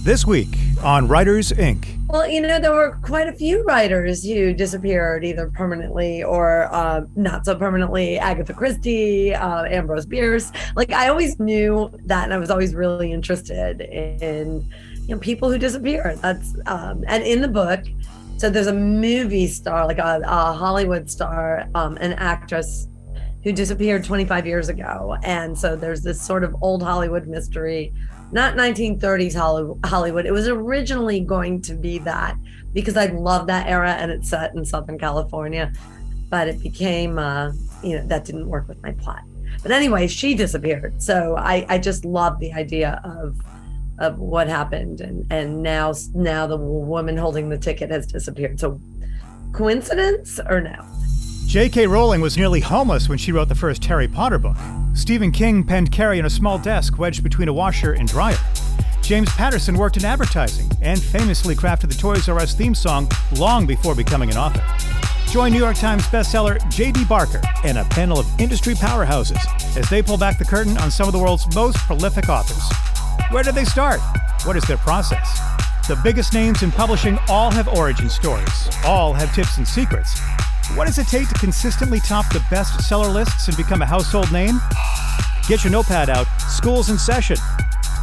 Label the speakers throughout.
Speaker 1: This week on Writers, Inc.
Speaker 2: Well, there were quite a few writers who disappeared either permanently or not so permanently. Agatha Christie, Ambrose Bierce. Like, I always knew that, and I was always really interested in people who disappeared. That's and in the book, so there's a movie star, like a Hollywood star, an actress who disappeared 25 years ago, and so there's this sort of old Hollywood mystery. Not 1930s Hollywood. It was originally going to be that because I love that era and it's set in Southern California, but it became, that didn't work with my plot. But anyway, she disappeared. So I just love the idea of what happened. And now the woman holding the ticket has disappeared. So coincidence or no?
Speaker 1: J.K. Rowling was nearly homeless when she wrote the first Harry Potter book. Stephen King penned Carrie in a small desk wedged between a washer and dryer. James Patterson worked in advertising and famously crafted the Toys R Us theme song long before becoming an author. Join New York Times bestseller J.D. Barker and a panel of industry powerhouses as they pull back the curtain on some of the world's most prolific authors. Where did they start? What is their process? The biggest names in publishing all have origin stories, all have tips and secrets. What does it take to consistently top the bestseller lists and become a household name? Get your notepad out. School's in session.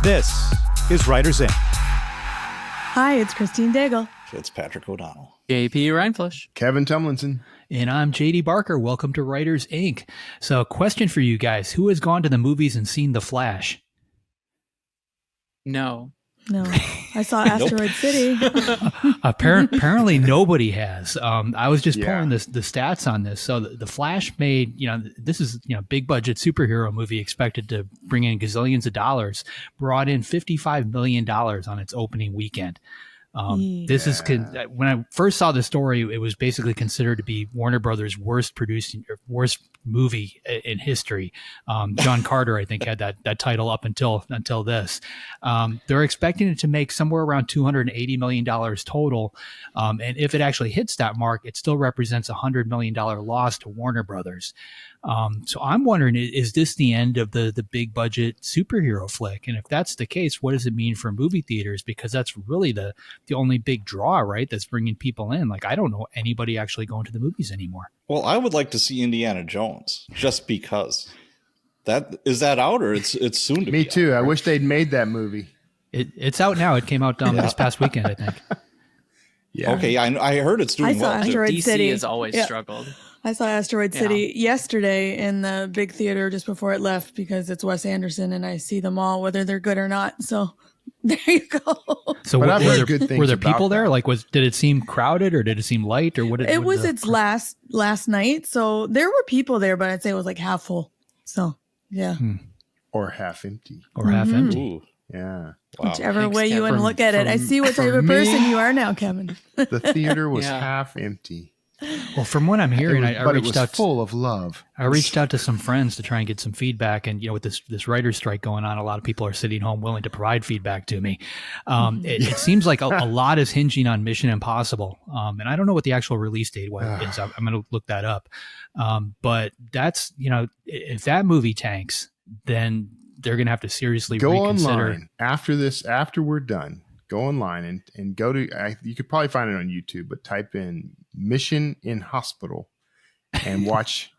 Speaker 1: This is Writers, Inc.
Speaker 3: Hi, it's Christine Daigle.
Speaker 4: It's Patrick O'Donnell.
Speaker 5: JP Reinflush.
Speaker 6: Kevin Tumlinson.
Speaker 7: And I'm JD Barker. Welcome to Writers, Inc. So, question for you guys. Who has gone to the movies and seen The Flash?
Speaker 5: No.
Speaker 3: I saw Asteroid City.
Speaker 7: Apparently nobody has. I was just pulling the stats on this. So the Flash made, this is, big budget superhero movie expected to bring in gazillions of dollars, brought in $55 million on its opening weekend. This is when I first saw the story, it was basically considered to be Warner Brothers' worst movie in history. John Carter, I think, had that title up until this. They're expecting it to make somewhere around $280 million total. And if it actually hits that mark, it still represents a $100 million loss to Warner Brothers. So I'm wondering, is this the end of the big budget superhero flick? And if that's the case, what does it mean for movie theaters? Because that's really the only big draw, right? That's bringing people in. Like, I don't know anybody actually going to the movies anymore.
Speaker 4: Well, I would like to see Indiana Jones just because. Is that out or it's soon to be?
Speaker 6: Me too.
Speaker 4: Out,
Speaker 6: I
Speaker 4: right?
Speaker 6: wish they'd made that movie.
Speaker 7: It's out now. It came out this past weekend, I think.
Speaker 6: Yeah.
Speaker 4: Okay, I heard it's doing well.
Speaker 3: Asteroid
Speaker 5: DC
Speaker 3: City.
Speaker 5: has always struggled.
Speaker 3: I saw Asteroid City yesterday in the big theater just before it left because it's Wes Anderson and I see them all whether they're good or not. So there you go.
Speaker 7: So
Speaker 6: But I've heard good things
Speaker 7: were there
Speaker 6: about
Speaker 7: people there?
Speaker 6: that.
Speaker 7: Like, did it seem crowded or did it seem light or what?
Speaker 3: It was its last night, so there were people there, but I'd say it was like half full. So yeah,
Speaker 6: Or half empty.
Speaker 7: or half empty?
Speaker 4: Ooh,
Speaker 6: Yeah.
Speaker 4: wow.
Speaker 3: whichever
Speaker 5: Thanks,
Speaker 3: way you want to
Speaker 5: Kevin.
Speaker 3: look at it. I see what type
Speaker 6: for
Speaker 3: of
Speaker 6: me-
Speaker 3: person you are now, Kevin.
Speaker 6: The theater was
Speaker 5: Yeah.
Speaker 6: half empty.
Speaker 7: Well, from what I'm hearing, I
Speaker 6: But it
Speaker 7: reached
Speaker 6: was
Speaker 7: out.
Speaker 6: full of love.
Speaker 7: I reached out to some friends to try and get some feedback, and with this writer's strike going on, a lot of people are sitting home willing to provide feedback to me. It seems like a lot is hinging on Mission Impossible, and I don't know what the actual release date is. I'm going to look that up. But that's if that movie tanks, then they're going to have to seriously
Speaker 6: Go
Speaker 7: reconsider.
Speaker 6: online after we're done. Go online and go to, you could probably find it on YouTube, but type in Mission in Hospital and watch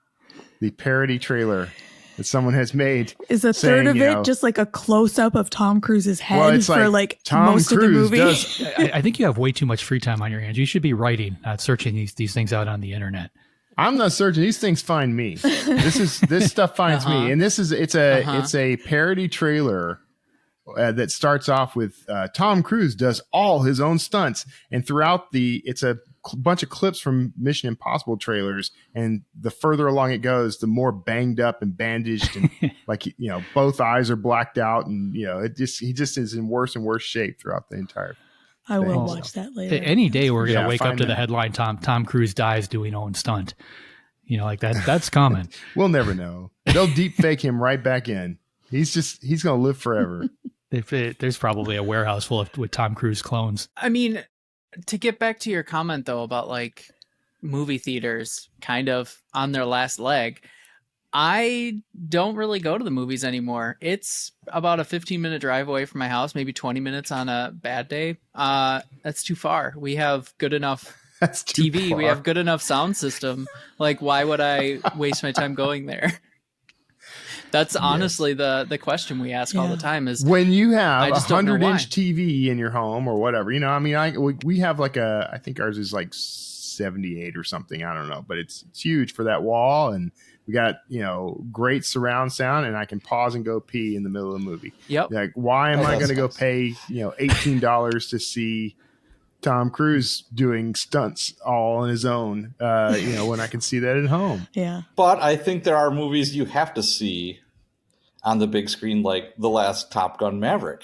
Speaker 6: the parody trailer that someone has made.
Speaker 3: Is a
Speaker 6: saying,
Speaker 3: third of it just like a close up of Tom Cruise's head for like
Speaker 6: Tom
Speaker 3: most of the
Speaker 6: Cruise
Speaker 3: movie?
Speaker 6: does-
Speaker 7: I think you have way too much free time on your hands. You should be writing, not searching these things out on the internet.
Speaker 6: I'm not searching. These things find me. This stuff finds me. And it's a parody trailer that starts off with Tom Cruise does all his own stunts, and throughout it's a bunch of clips from Mission Impossible trailers, and the further along it goes, the more banged up and bandaged and like both eyes are blacked out, and he just is in worse and worse shape throughout the entire
Speaker 3: I will
Speaker 6: thing,
Speaker 3: watch that later.
Speaker 7: Any day we're going to
Speaker 6: Yeah,
Speaker 7: wake up
Speaker 6: find
Speaker 7: to the
Speaker 6: that.
Speaker 7: headline, Tom Cruise dies doing own stunt. Like that's common.
Speaker 6: We'll never know. They'll deep fake him right back in. He's going to live forever.
Speaker 7: There's probably a warehouse full with Tom Cruise clones.
Speaker 5: I mean, to get back to your comment though about like movie theaters kind of on their last leg, I don't really go to the movies anymore. It's about a 15-minute drive away from my house, maybe 20 minutes on a bad day. That's too far. We have good enough
Speaker 6: That's too
Speaker 5: TV.
Speaker 6: far.
Speaker 5: We have good enough sound system. Like, why would I waste my time going there? That's honestly the question we ask all the time is,
Speaker 6: when you have a
Speaker 5: just don't know
Speaker 6: 100-inch TV in your home or whatever, you know, I mean, we have like I think ours is like 78 or something. I don't know, but it's huge for that wall. And we got, you know, great surround sound, and I can pause and go pee in the middle of the movie.
Speaker 5: Yep.
Speaker 6: Like, why am I going to go pay, you know, $18 to see Tom Cruise doing stunts all on his own, you know, when I can see that at home?
Speaker 3: Yeah.
Speaker 4: But I think there are movies you have to see on the big screen, like the last Top Gun Maverick.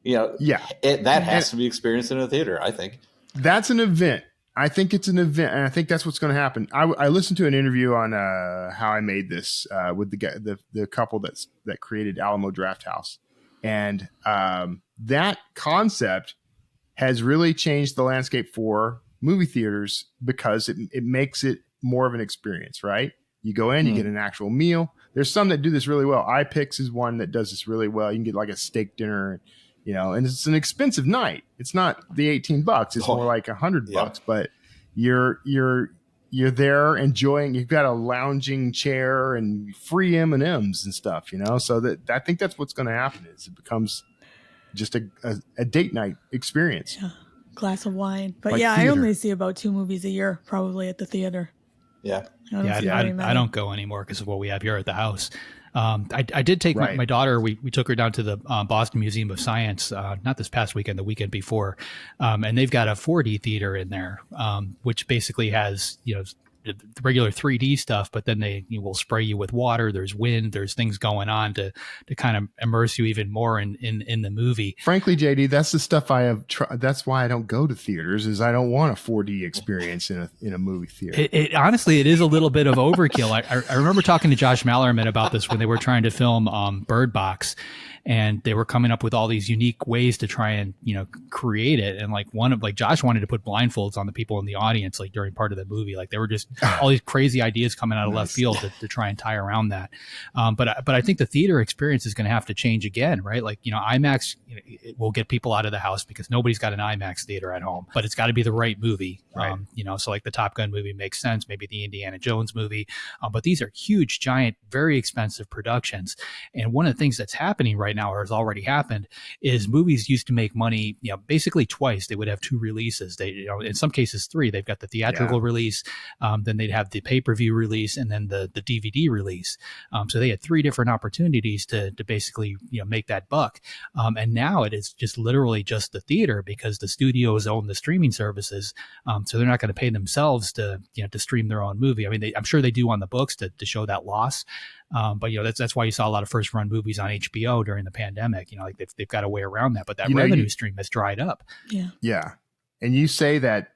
Speaker 4: You know, that has to be experienced in a theater, I think.
Speaker 6: That's an event. I think it's an event, and I think that's what's going to happen. I listened to an interview on How I Made This with the guy, the couple that created Alamo Drafthouse, and that concept has really changed the landscape for movie theaters because it makes it more of an experience, right? You go in, you get an actual meal. There's some that do this really well. iPix is one that does this really well. You can get like a steak dinner, you know, and it's an expensive night. It's not the $18. It's more like $100, but you're there enjoying. You've got a lounging chair and free M&Ms and stuff, you know. So that I think that's what's going to happen is it becomes just a date night experience.
Speaker 3: Yeah. Glass of wine. But
Speaker 6: like
Speaker 3: I
Speaker 6: theater.
Speaker 3: only see about 2 movies a year, probably at the theater.
Speaker 4: Yeah.
Speaker 7: I don't go anymore because of what we have here at the house. I did take my daughter. We took her down to the Boston Museum of Science, not this past weekend, the weekend before, and they've got a 4D theater in there, which basically has, you know, the regular 3D stuff, but then they will spray you with water. There's wind. There's things going on to kind of immerse you even more in the movie.
Speaker 6: Frankly, JD, that's the stuff I have. That's why I don't go to theaters. Is I don't want a 4D experience in a movie theater.
Speaker 7: It honestly, it is a little bit of overkill. I remember talking to Josh Mallerman about this when they were trying to film Bird Box, and they were coming up with all these unique ways to try and, you know, create it. And like Josh wanted to put blindfolds on the people in the audience, like during part of the movie. Like there were just all these crazy ideas coming out of left field to try and tie around that. But I think the theater experience is going to have to change again, right? Like, you know, IMAX, you know, it will get people out of the house because nobody's got an IMAX theater at home, but it's got to be the right movie.
Speaker 6: Right.
Speaker 7: You know, so like the Top Gun movie makes sense, maybe the Indiana Jones movie, but these are huge, giant, very expensive productions. And one of the things that's happening right now, or has already happened, is movies used to make money, you know, basically twice. They would have 2 releases. They, you know, in some cases 3. They've got the theatrical release, then they'd have the pay-per-view release, and then the DVD release. So they had 3 different opportunities to basically, you know, make that buck. And now it is just literally just the theater because the studios own the streaming services. So they're not going to pay themselves to, you know, to stream their own movie. I mean, I'm sure they do on the books to show that loss. But, you know, that's why you saw a lot of first run movies on HBO during the pandemic. You know, like they've got a way around that, but that revenue stream has dried up.
Speaker 3: Yeah.
Speaker 6: Yeah. And you say that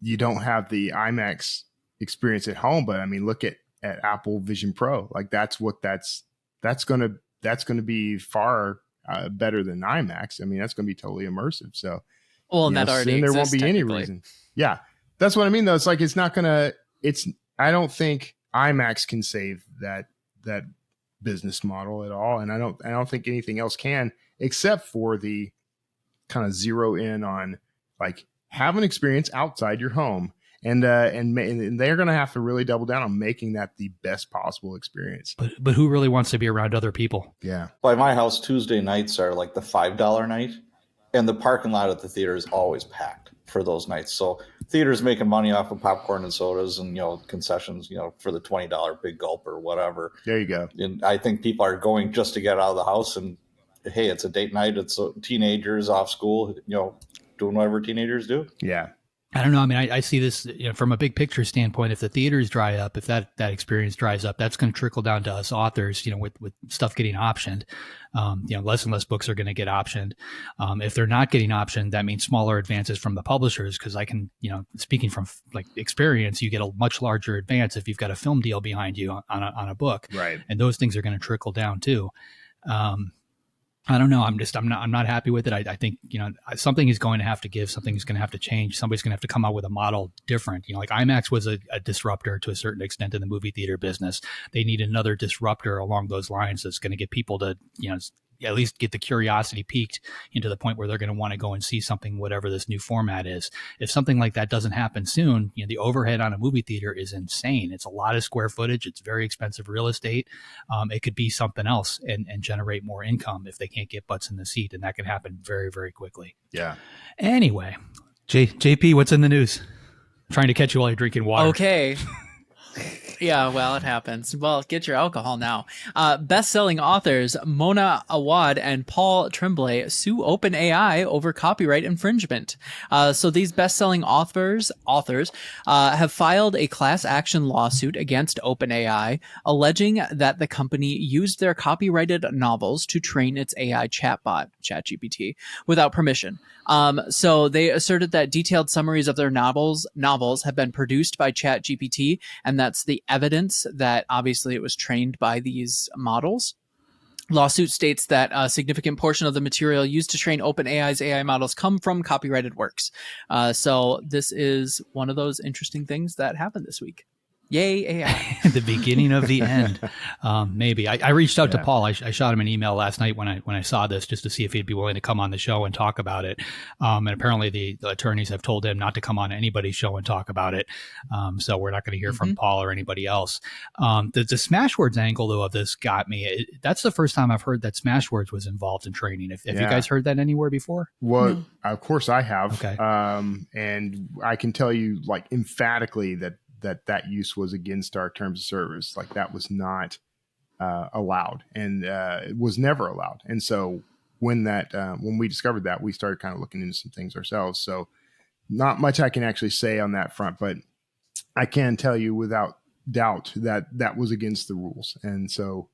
Speaker 6: you don't have the IMAX experience at home, but I mean, look at Apple Vision Pro. Like that's going to be far better than IMAX. I mean, that's going to be totally immersive. So,
Speaker 5: well, and that already
Speaker 6: there won't
Speaker 5: exists,
Speaker 6: be any reason. Yeah. That's what I mean though. It's like, it's not going to, I don't think IMAX can save that business model at all. And I don't think anything else can, except for the kind of zero in on like have an experience outside your home. And they're going to have to really double down on making that the best possible experience.
Speaker 7: But who really wants to be around other people?
Speaker 6: Yeah.
Speaker 4: By my house, Tuesday nights are like the $5 night, and the parking lot at the theater is always packed for those nights. So theaters making money off of popcorn and sodas and, you know, concessions, you know, for the $20 big gulp or whatever.
Speaker 6: There you go.
Speaker 4: And I think people are going just to get out of the house, and hey, it's a date night. It's teenagers off school, you know, doing whatever teenagers do.
Speaker 6: Yeah.
Speaker 7: I don't know. I mean, I see this, you know, from a big picture standpoint. If the theaters dry up, if that experience dries up, that's going to trickle down to us authors, you know, with stuff getting optioned. You know, less and less books are going to get optioned. If they're not getting optioned, that means smaller advances from the publishers. Cause I can, you know, speaking from like experience, you get a much larger advance if you've got a film deal behind you on a book.
Speaker 6: Right.
Speaker 7: And those things are going to trickle down too. I don't know. I'm not happy with it. I think, something is going to have to give. Something is going to have to change. Somebody's going to have to come out with a model different. Like IMAX was a disruptor to a certain extent in the movie theater business. They need another disruptor along those lines that's going to get people to, at least get the curiosity piqued into the point where they're going to want to go and see something, whatever this new format is. If something like that doesn't happen soon, the overhead on a movie theater is insane. It's a lot of square footage. It's very expensive real estate. It could be something else and generate more income if they can't get butts in the seat. And that could happen very, very quickly.
Speaker 6: Yeah.
Speaker 7: Anyway, JP, what's in the news? I'm trying to catch you while you're drinking water.
Speaker 5: Okay. Yeah, well, it happens. Well, get your alcohol now. Best-selling authors Mona Awad and Paul Tremblay sue OpenAI over copyright infringement. So these best-selling authors have filed a class action lawsuit against OpenAI, alleging that the company used their copyrighted novels to train its AI chatbot, ChatGPT, without permission. So they asserted that detailed summaries of their novels have been produced by ChatGPT, and that's the evidence that obviously it was trained by these models. Lawsuit states that a significant portion of the material used to train OpenAI's AI models come from copyrighted works. So this is one of those interesting things that happened this week. Yay, AI.
Speaker 7: The beginning of the end. Maybe. I reached out to Paul. I shot him an email last night when I saw this, just to see if he'd be willing to come on the show and talk about it. And apparently the attorneys have told him not to come on anybody's show and talk about it. So we're not going to hear from Paul or anybody else. The Smashwords angle, though, of this got me. That's the first time I've heard that Smashwords was involved in training. Have you guys heard that anywhere before?
Speaker 6: Well, of course I have.
Speaker 7: Okay.
Speaker 6: And I can tell you emphatically that use was against our terms of service. That was not allowed, and it was never allowed. And so when we discovered that, we started kind of looking into some things ourselves. So not much I can actually say on that front, but I can tell you without doubt that was against the rules. And so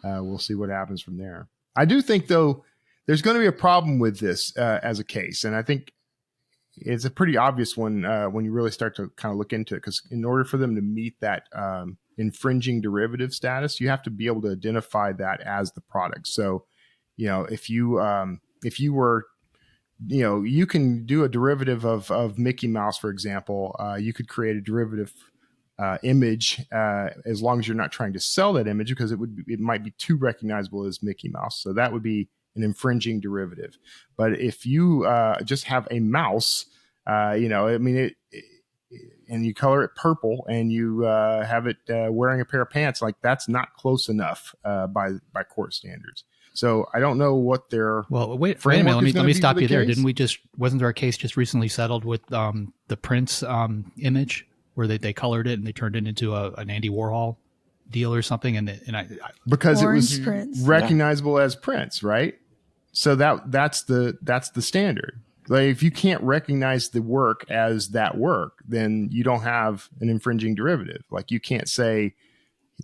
Speaker 6: we'll see what happens from there. I do think, though, there's going to be a problem with this as a case. And I think it's a pretty obvious one when you really start to kind of look into it, because in order for them to meet that infringing derivative status, you have to be able to identify that as the product. So, if you were, you can do a derivative of Mickey Mouse, for example. You could create a derivative image as long as you're not trying to sell that image, because it might be too recognizable as Mickey Mouse. So that would be an infringing derivative. But if you just have a mouse, and you color it purple and you have it wearing a pair of pants, that's not close enough by court standards. So I don't know what their
Speaker 7: wait a minute. Let me stop you there. Wasn't there a case just recently settled with the Prince image where they colored it and they turned it into an Andy Warhol deal or something,
Speaker 6: because
Speaker 3: Orange
Speaker 6: it was
Speaker 3: Prince.
Speaker 6: recognizable as Prince, right? So that's the standard. If you can't recognize the work as that work, then you don't have an infringing derivative. You can't say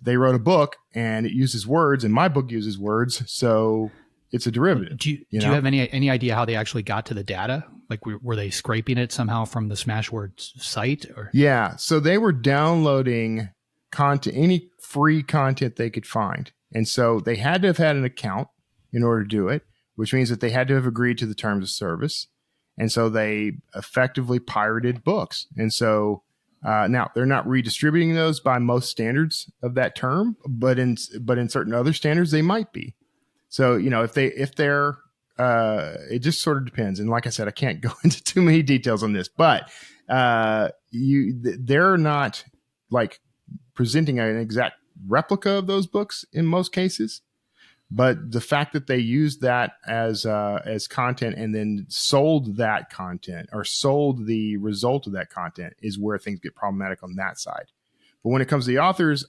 Speaker 6: they wrote a book and it uses words and my book uses words, so it's a derivative.
Speaker 7: Do you have any idea how they actually got to the data? Were they scraping it somehow from the Smashwords site? Or?
Speaker 6: Yeah, so they were downloading content, any free content they could find. And so they had to have had an account in order to do it, which means that they had to have agreed to the terms of service. And so they effectively pirated books. And so now they're not redistributing those by most standards of that term, but in certain other standards, they might be. So, if they're, it just sort of depends. And like I said, I can't go into too many details on this, but they're not presenting an exact replica of those books in most cases. But the fact that they used that as content and then sold that content or sold the result of that content is where things get problematic on that side. But when it comes to the authors,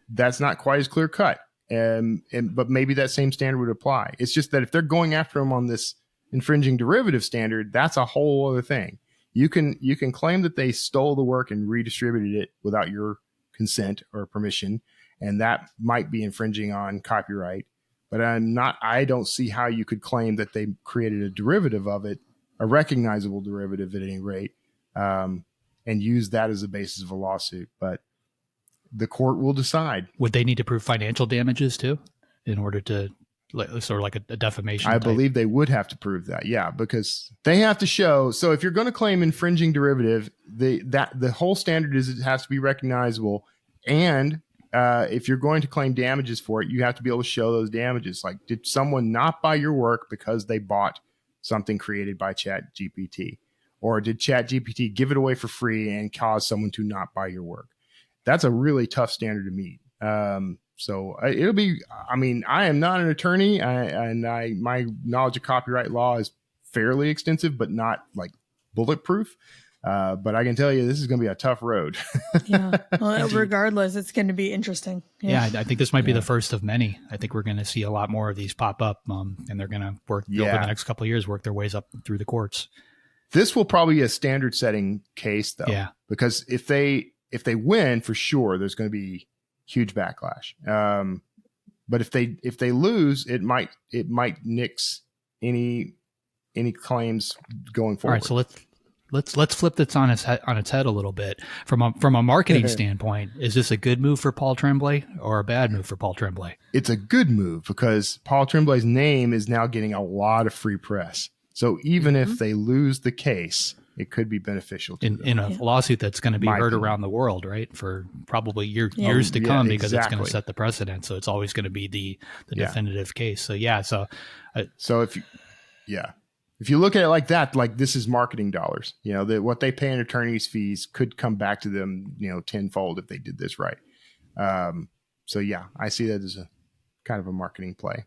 Speaker 6: that's not quite as clear cut. But maybe that same standard would apply. It's just that if they're going after them on this infringing derivative standard, that's a whole other thing. You can claim that they stole the work and redistributed it without your consent or permission, and that might be infringing on copyright. But I don't see how you could claim that they created a derivative of it, a recognizable derivative at any rate, and use that as a basis of a lawsuit. But the court will decide.
Speaker 7: Would they need to prove financial damages too in order to sort of like a defamation.
Speaker 6: I
Speaker 7: type.
Speaker 6: believe they would have to prove that. Yeah, because they have to show. So if you're going to claim infringing derivative, the whole standard is it has to be recognizable. And if you're going to claim damages for it, you have to be able to show those damages. Like, did someone not buy your work because they bought something created by ChatGPT? Or did ChatGPT give it away for free and cause someone to not buy your work? That's a really tough standard to meet. So it'll be, I mean, I am not an attorney my knowledge of copyright law is fairly extensive, but not like bulletproof. But I can tell you, this is going to be a tough road.
Speaker 3: Yeah. Well, regardless, it's going to be interesting.
Speaker 7: Yeah, I think this might be the first of many. I think we're going to see a lot more of these pop up, and they're going to work over the next couple of years, work their ways up through the courts. This
Speaker 6: will probably be a standard setting case, though.
Speaker 7: Yeah.
Speaker 6: Because if they win, for sure, there's going to be huge backlash. But if they lose, it might nix any claims going forward.
Speaker 7: All right, so let's flip this on its head a little bit. From a marketing standpoint, is this a good move for Paul Tremblay or a bad move for Paul Tremblay?
Speaker 6: It's a good move because Paul Tremblay's name is now getting a lot of free press. So even if they lose the case, it could be beneficial to them.
Speaker 7: In a lawsuit that's going to be heard around the world, right? For probably years to come, because it's going to set the precedent. So it's always going to be the definitive case. So
Speaker 6: so if you look at it like that, like this is marketing dollars, what they pay in attorney's fees could come back to them, tenfold if they did this right. So yeah, I see that as a kind of a marketing play,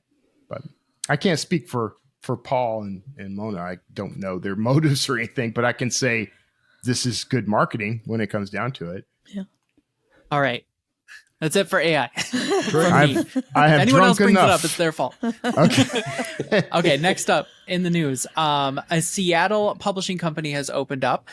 Speaker 6: but I can't speak for Paul and Mona. I don't know their motives or anything, but I can say this is good marketing when it comes down to it.
Speaker 3: Yeah.
Speaker 5: All right. That's it for AI.
Speaker 6: I have
Speaker 5: anyone else brings
Speaker 6: enough.
Speaker 5: it up, it's their fault.
Speaker 6: Okay.
Speaker 5: Okay, next up in the news, a Seattle publishing company has opened up.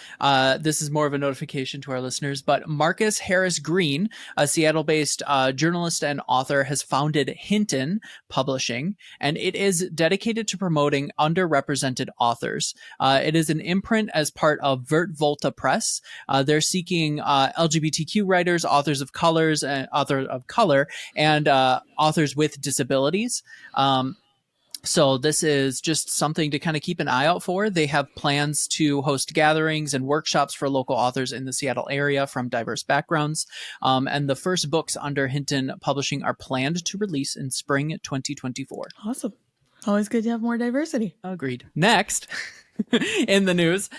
Speaker 5: This is more of a notification to our listeners, but Marcus Harris Green, a Seattle-based journalist and author, has founded Hinton Publishing, and it is dedicated to promoting underrepresented authors. It is an imprint as part of Vert Volta Press. They're seeking LGBTQ writers, authors of color, and authors with disabilities. So this is just something to kind of keep an eye out for. They have plans to host gatherings and workshops for local authors in the Seattle area from diverse backgrounds. And the first books under Hinton Publishing are planned to release in spring 2024.
Speaker 3: Awesome. Always good to have more diversity.
Speaker 5: Agreed. Next. In the news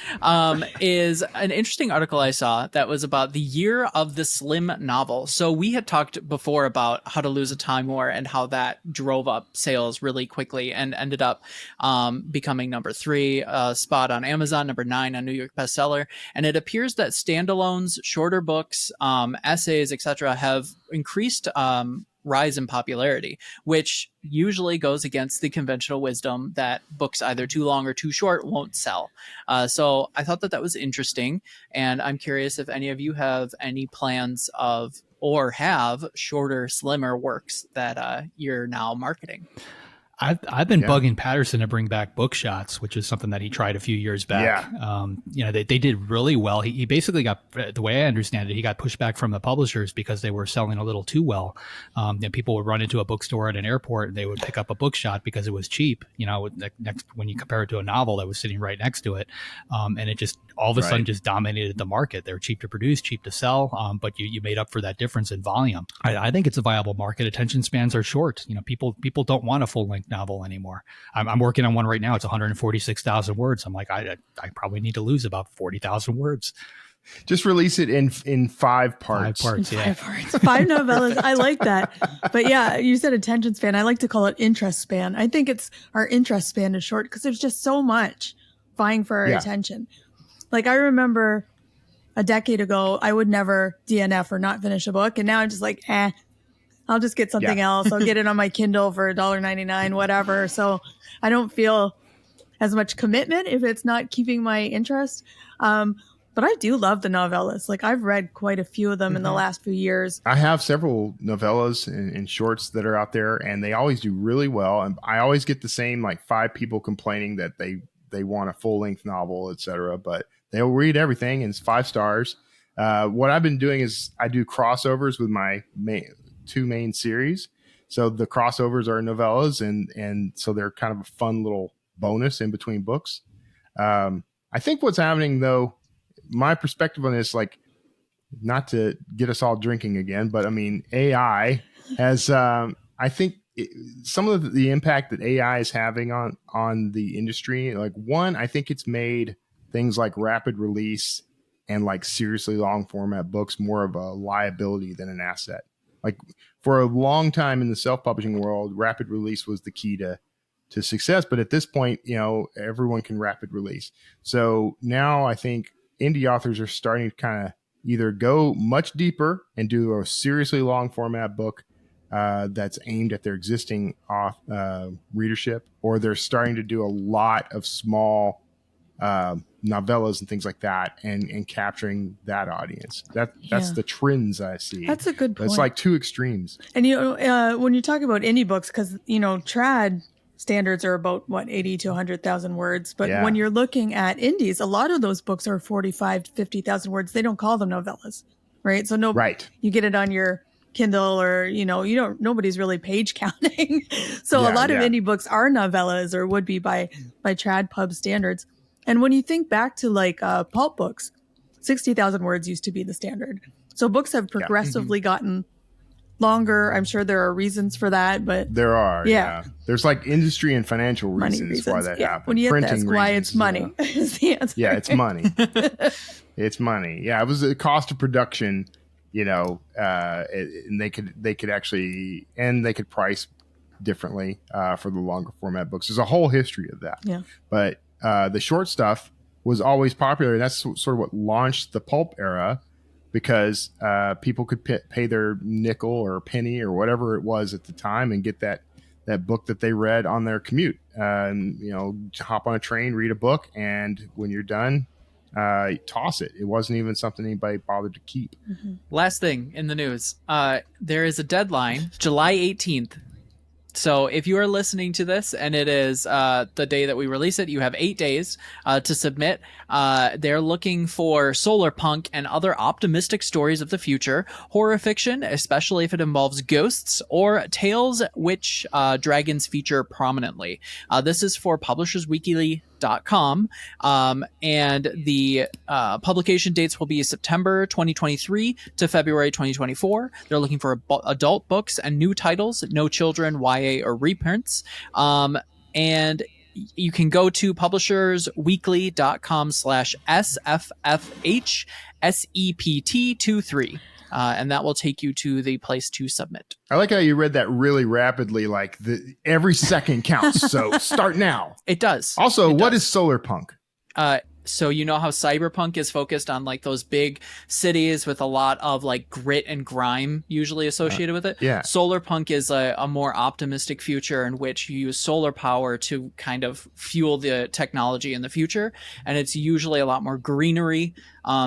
Speaker 5: is an interesting article I saw that was about the year of the slim novel. So we had talked before about How to Lose a Time War and how that drove up sales really quickly and ended up becoming number 3 spot on Amazon, number 9 on New York bestseller. And it appears that standalones, shorter books, essays, etc., have increased rise in popularity, which usually goes against the conventional wisdom that books either too long or too short won't sell. So I thought that was interesting, and I'm curious if any of you have any plans of or have shorter, slimmer works that you're now marketing.
Speaker 7: I've been bugging Patterson to bring back book shots, which is something that he tried a few years back.
Speaker 6: Yeah.
Speaker 7: They did really well. He basically got, the way I understand it, he got pushed back from the publishers because they were selling a little too well. People would run into a bookstore at an airport and they would pick up a book shot because it was cheap. Next when you compare it to a novel that was sitting right next to it, and it just all of a sudden just dominated the market. They were cheap to produce, cheap to sell, but you made up for that difference in volume. I think it's a viable market. Attention spans are short. People don't want a full length novel anymore. I'm working on one right now. It's 146,000 words. I'm like, I probably need to lose about 40,000 words.
Speaker 6: Just release it in 5 parts.
Speaker 7: 5 parts, yeah.
Speaker 3: 5 parts. 5 novellas. I like that. But yeah, you said attention span. I like to call it interest span. I think it's our interest span is short because there's just so much vying for our attention. Like I remember a decade ago, I would never DNF or not finish a book. And now I'm just like, I'll just get something else. I'll get it on my Kindle for $1.99, whatever. So I don't feel as much commitment if it's not keeping my interest. But I do love the novellas. Like I've read quite a few of them in the last few years.
Speaker 6: I have several novellas and shorts that are out there, and they always do really well. And I always get the same 5 people complaining that they want a full length novel, etc. But they'll read everything, and it's 5 stars. What I've been doing is I do crossovers with my 2 main series. So the crossovers are novellas, and so they're kind of a fun little bonus in between books. I think what's happening, though, my perspective on this, like, not to get us all drinking again, but I mean, AI has, I think some of the impact that AI is having on the industry, like, one, I think it's made things like rapid release and like seriously long format books more of a liability than an asset. Like, for a long time in the self-publishing world, rapid release was the key to success. But at this point, everyone can rapid release. So now I think indie authors are starting to kind of either go much deeper and do a seriously long format book that's aimed at their existing readership, or they're starting to do a lot of small novellas and things like that, and capturing that audience. That's the trends I see.
Speaker 3: That's a good point.
Speaker 6: It's like two extremes.
Speaker 3: And when you talk about indie books, because trad standards are about 80 to 100,000 words, but when you're looking at indies, a lot of those books are 45 to 50,000 words. They don't call them novellas, right? So you get it on your Kindle, or nobody's really page counting. So a lot of indie books are novellas, or would be by trad pub standards. And when you think back to like pulp books, 60,000 words used to be the standard. So books have progressively gotten longer. I'm sure there are reasons for that, but
Speaker 6: there are. Yeah. There's like industry and financial reasons why that happens.
Speaker 3: When you ask why it's money, is the answer.
Speaker 6: Yeah, it's money. It's money. Yeah, it was the cost of production. And they could actually, and they could price differently for the longer format books. There's a whole history of that.
Speaker 3: Yeah.
Speaker 6: But the short stuff was always popular, and that's sort of what launched the pulp era, because people could pay their nickel or penny or whatever it was at the time and get that book that they read on their commute. Hop on a train, read a book, and when you're done, toss it. It wasn't even something anybody bothered to keep.
Speaker 3: Mm-hmm.
Speaker 5: Last thing in the news, there is a deadline, July 18th. So if you are listening to this and it is the day that we release it, you have 8 days to submit. They're looking for solar punk and other optimistic stories of the future, horror fiction, especially if it involves ghosts, or tales which dragons feature prominently. This is for publishersweekly.com, and the publication dates will be September 2023 to February 2024. They're looking for adult books and new titles, no children, YA, or reprints. And you can go to publishersweekly.com/SFFHSEPT23. And that will take you to the place to submit.
Speaker 6: I like how you read that really rapidly, like every second counts. So start now.
Speaker 5: It does.
Speaker 6: Also, what is solar punk?
Speaker 5: So you know how cyberpunk is focused on like those big cities with a lot of like grit and grime usually associated with it?
Speaker 6: Yeah.
Speaker 5: Solar punk is a more optimistic future in which you use solar power to kind of fuel the technology in the future. And it's usually a lot more greenery.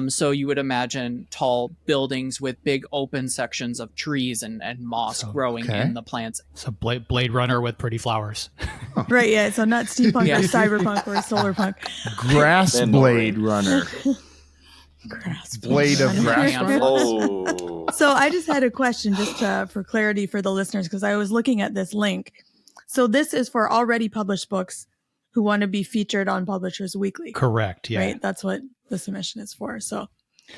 Speaker 5: So you would imagine tall buildings with big open sections of trees and moss growing in the plants.
Speaker 7: So Blade Runner with pretty flowers.
Speaker 3: Right, yeah. So not steampunk or cyberpunk or solar punk.
Speaker 6: Grass Blade Runner. Blade of grass runner.
Speaker 4: Oh.
Speaker 3: So I just had a question just for clarity for the listeners, because I was looking at this link. So this is for already published books who want to be featured on Publishers Weekly.
Speaker 7: Correct, yeah.
Speaker 3: Right? That's what the submission is for. So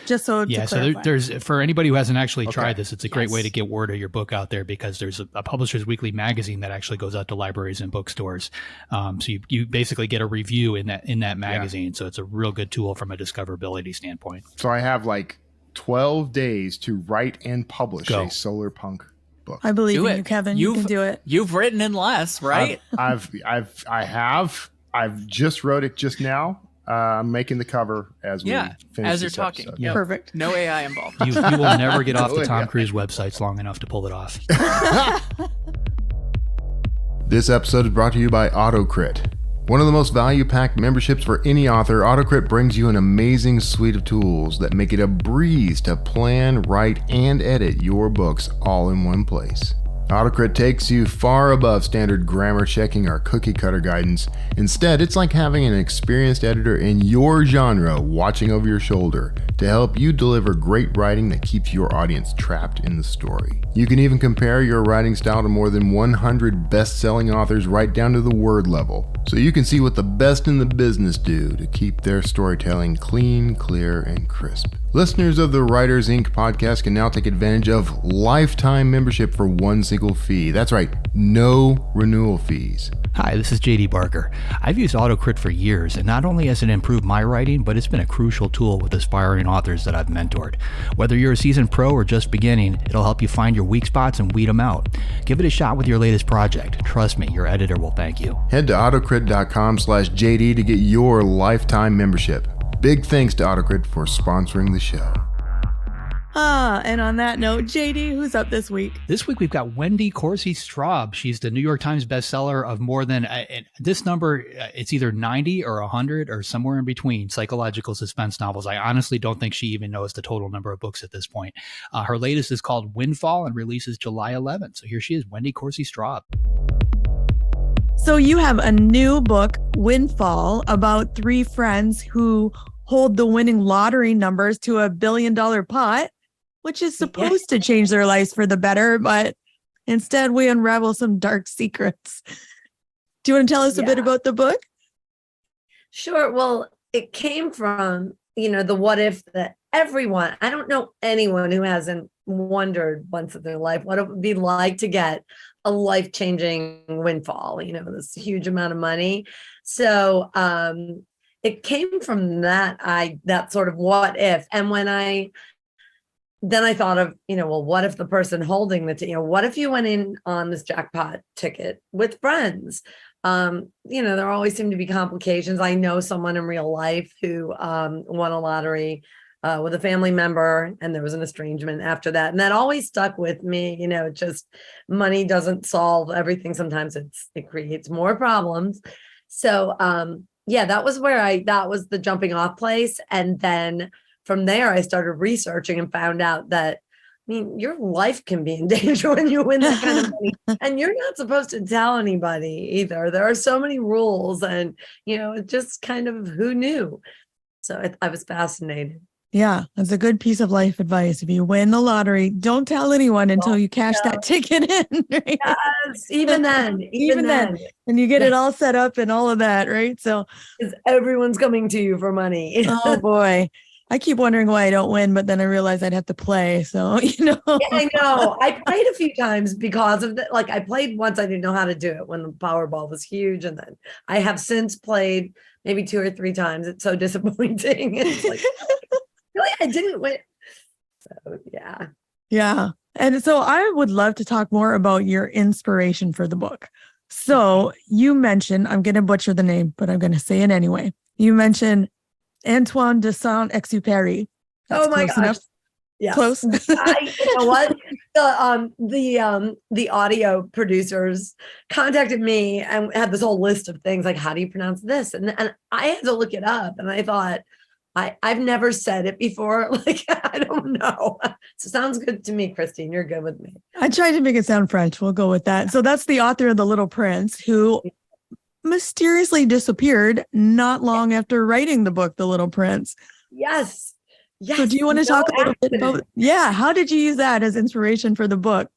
Speaker 3: just so to
Speaker 7: clarify.
Speaker 3: So
Speaker 7: there's for anybody who hasn't actually tried this, it's a great way to get word of your book out there, because there's a Publishers Weekly magazine that actually goes out to libraries and bookstores. So you basically get a review in that magazine. So it's a real good tool from a discoverability standpoint.
Speaker 6: So I have like 12 days to write and publish a solar punk book.
Speaker 3: I believe in you, Kevin. You can do it.
Speaker 5: You've written in less, right?
Speaker 6: I've just wrote it just now. I'm making the cover as we finish
Speaker 5: as you're
Speaker 6: this
Speaker 5: talking.
Speaker 6: episode.
Speaker 5: Yep.
Speaker 3: Perfect.
Speaker 5: No AI involved.
Speaker 7: You will never get off the Tom Cruise websites long enough to pull it off.
Speaker 6: This episode is brought to you by AutoCrit. One of the most value-packed memberships for any author, AutoCrit brings you an amazing suite of tools that make it a breeze to plan, write, and edit your books all in one place. Autocrat takes you far above standard grammar checking or cookie cutter guidance. Instead, it's like having an experienced editor in your genre watching over your shoulder to help you deliver great writing that keeps your audience trapped in the story. You can even compare your writing style to more than 100 best-selling authors right down to the word level, so you can see what the best in the business do to keep their storytelling clean, clear, and crisp. Listeners of the Writers Inc. podcast can now take advantage of lifetime membership for one single fee. That's right, no renewal fees.
Speaker 7: Hi, this is JD Barker. I've used AutoCrit for years, and not only has it improved my writing, but it's been a crucial tool with aspiring authors that I've mentored. Whether you're a seasoned pro or just beginning, it'll help you find your weak spots and weed them out. Give it a shot with your latest project. Trust me, your editor will thank you.
Speaker 6: Head to autocrit.com/JD to get your lifetime membership. Big thanks to Autocrit for sponsoring the show.
Speaker 3: And on that note, JD, who's up this week?
Speaker 7: This week we've got Wendy Corsi Staub. She's the New York Times bestseller of more than, this number, it's either 90 or 100 or somewhere in between psychological suspense novels. I honestly don't think she even knows the total number of books at this point. Her latest is called Windfall and releases July 11th. So here she is, Wendy Corsi Staub.
Speaker 3: So you have a new book, Windfall, about three friends who hold the winning lottery numbers to $1 billion pot, which is supposed to change their lives for the better, but instead we unravel some dark secrets. Do you want to tell us a bit about the book?
Speaker 2: Sure. Well, it came from, the what if that everyone, I don't know anyone who hasn't wondered once in their life what it would be like to get a life-changing windfall, this huge amount of money. So it came from that sort of what if. And then I thought of, what if the person holding what if you went in on this jackpot ticket with friends? There always seem to be complications. I know someone in real life who won a lottery with a family member, and there was an estrangement after that. And that always stuck with me. Just money doesn't solve everything. Sometimes it creates more problems. So that was that was the jumping off place. And then from there, I started researching and found out that, your life can be in danger when you win that kind of money. And you're not supposed to tell anybody either. There are so many rules and, it's just kind of who knew. So I was fascinated.
Speaker 3: Yeah, that's a good piece of life advice. If you win the lottery, don't tell anyone until you cash that ticket in. Right?
Speaker 2: Yes, even then.
Speaker 3: And you get it all set up and all of that, right? So
Speaker 2: everyone's coming to you for money.
Speaker 3: Oh, boy. I keep wondering why I don't win, but then I realize I'd have to play. So,
Speaker 2: Yeah, I know. I played a few times because of that. Like I played once, I didn't know how to do it when the Powerball was huge. And then I have since played maybe 2 or 3 times. It's so disappointing. It's like, really, I didn't win. So, yeah.
Speaker 3: Yeah. And so I would love to talk more about your inspiration for the book. So you mentioned, I'm going to butcher the name, but I'm going to say it anyway. You mentioned Antoine de Saint-Exupéry.
Speaker 2: Oh my gosh.
Speaker 3: Yeah. Close.
Speaker 2: You know what? The audio producers contacted me and had this whole list of things like, how do you pronounce this? And I had to look it up. And I thought, I've never said it before. Like, I don't know. So sounds good to me, Christine. You're good with me.
Speaker 3: I tried to make it sound French. We'll go with that. So that's the author of The Little Prince, who mysteriously disappeared not long after writing the book, The Little Prince.
Speaker 2: Yes.
Speaker 3: So do you want to talk a little bit about, how did you use that as inspiration for the book?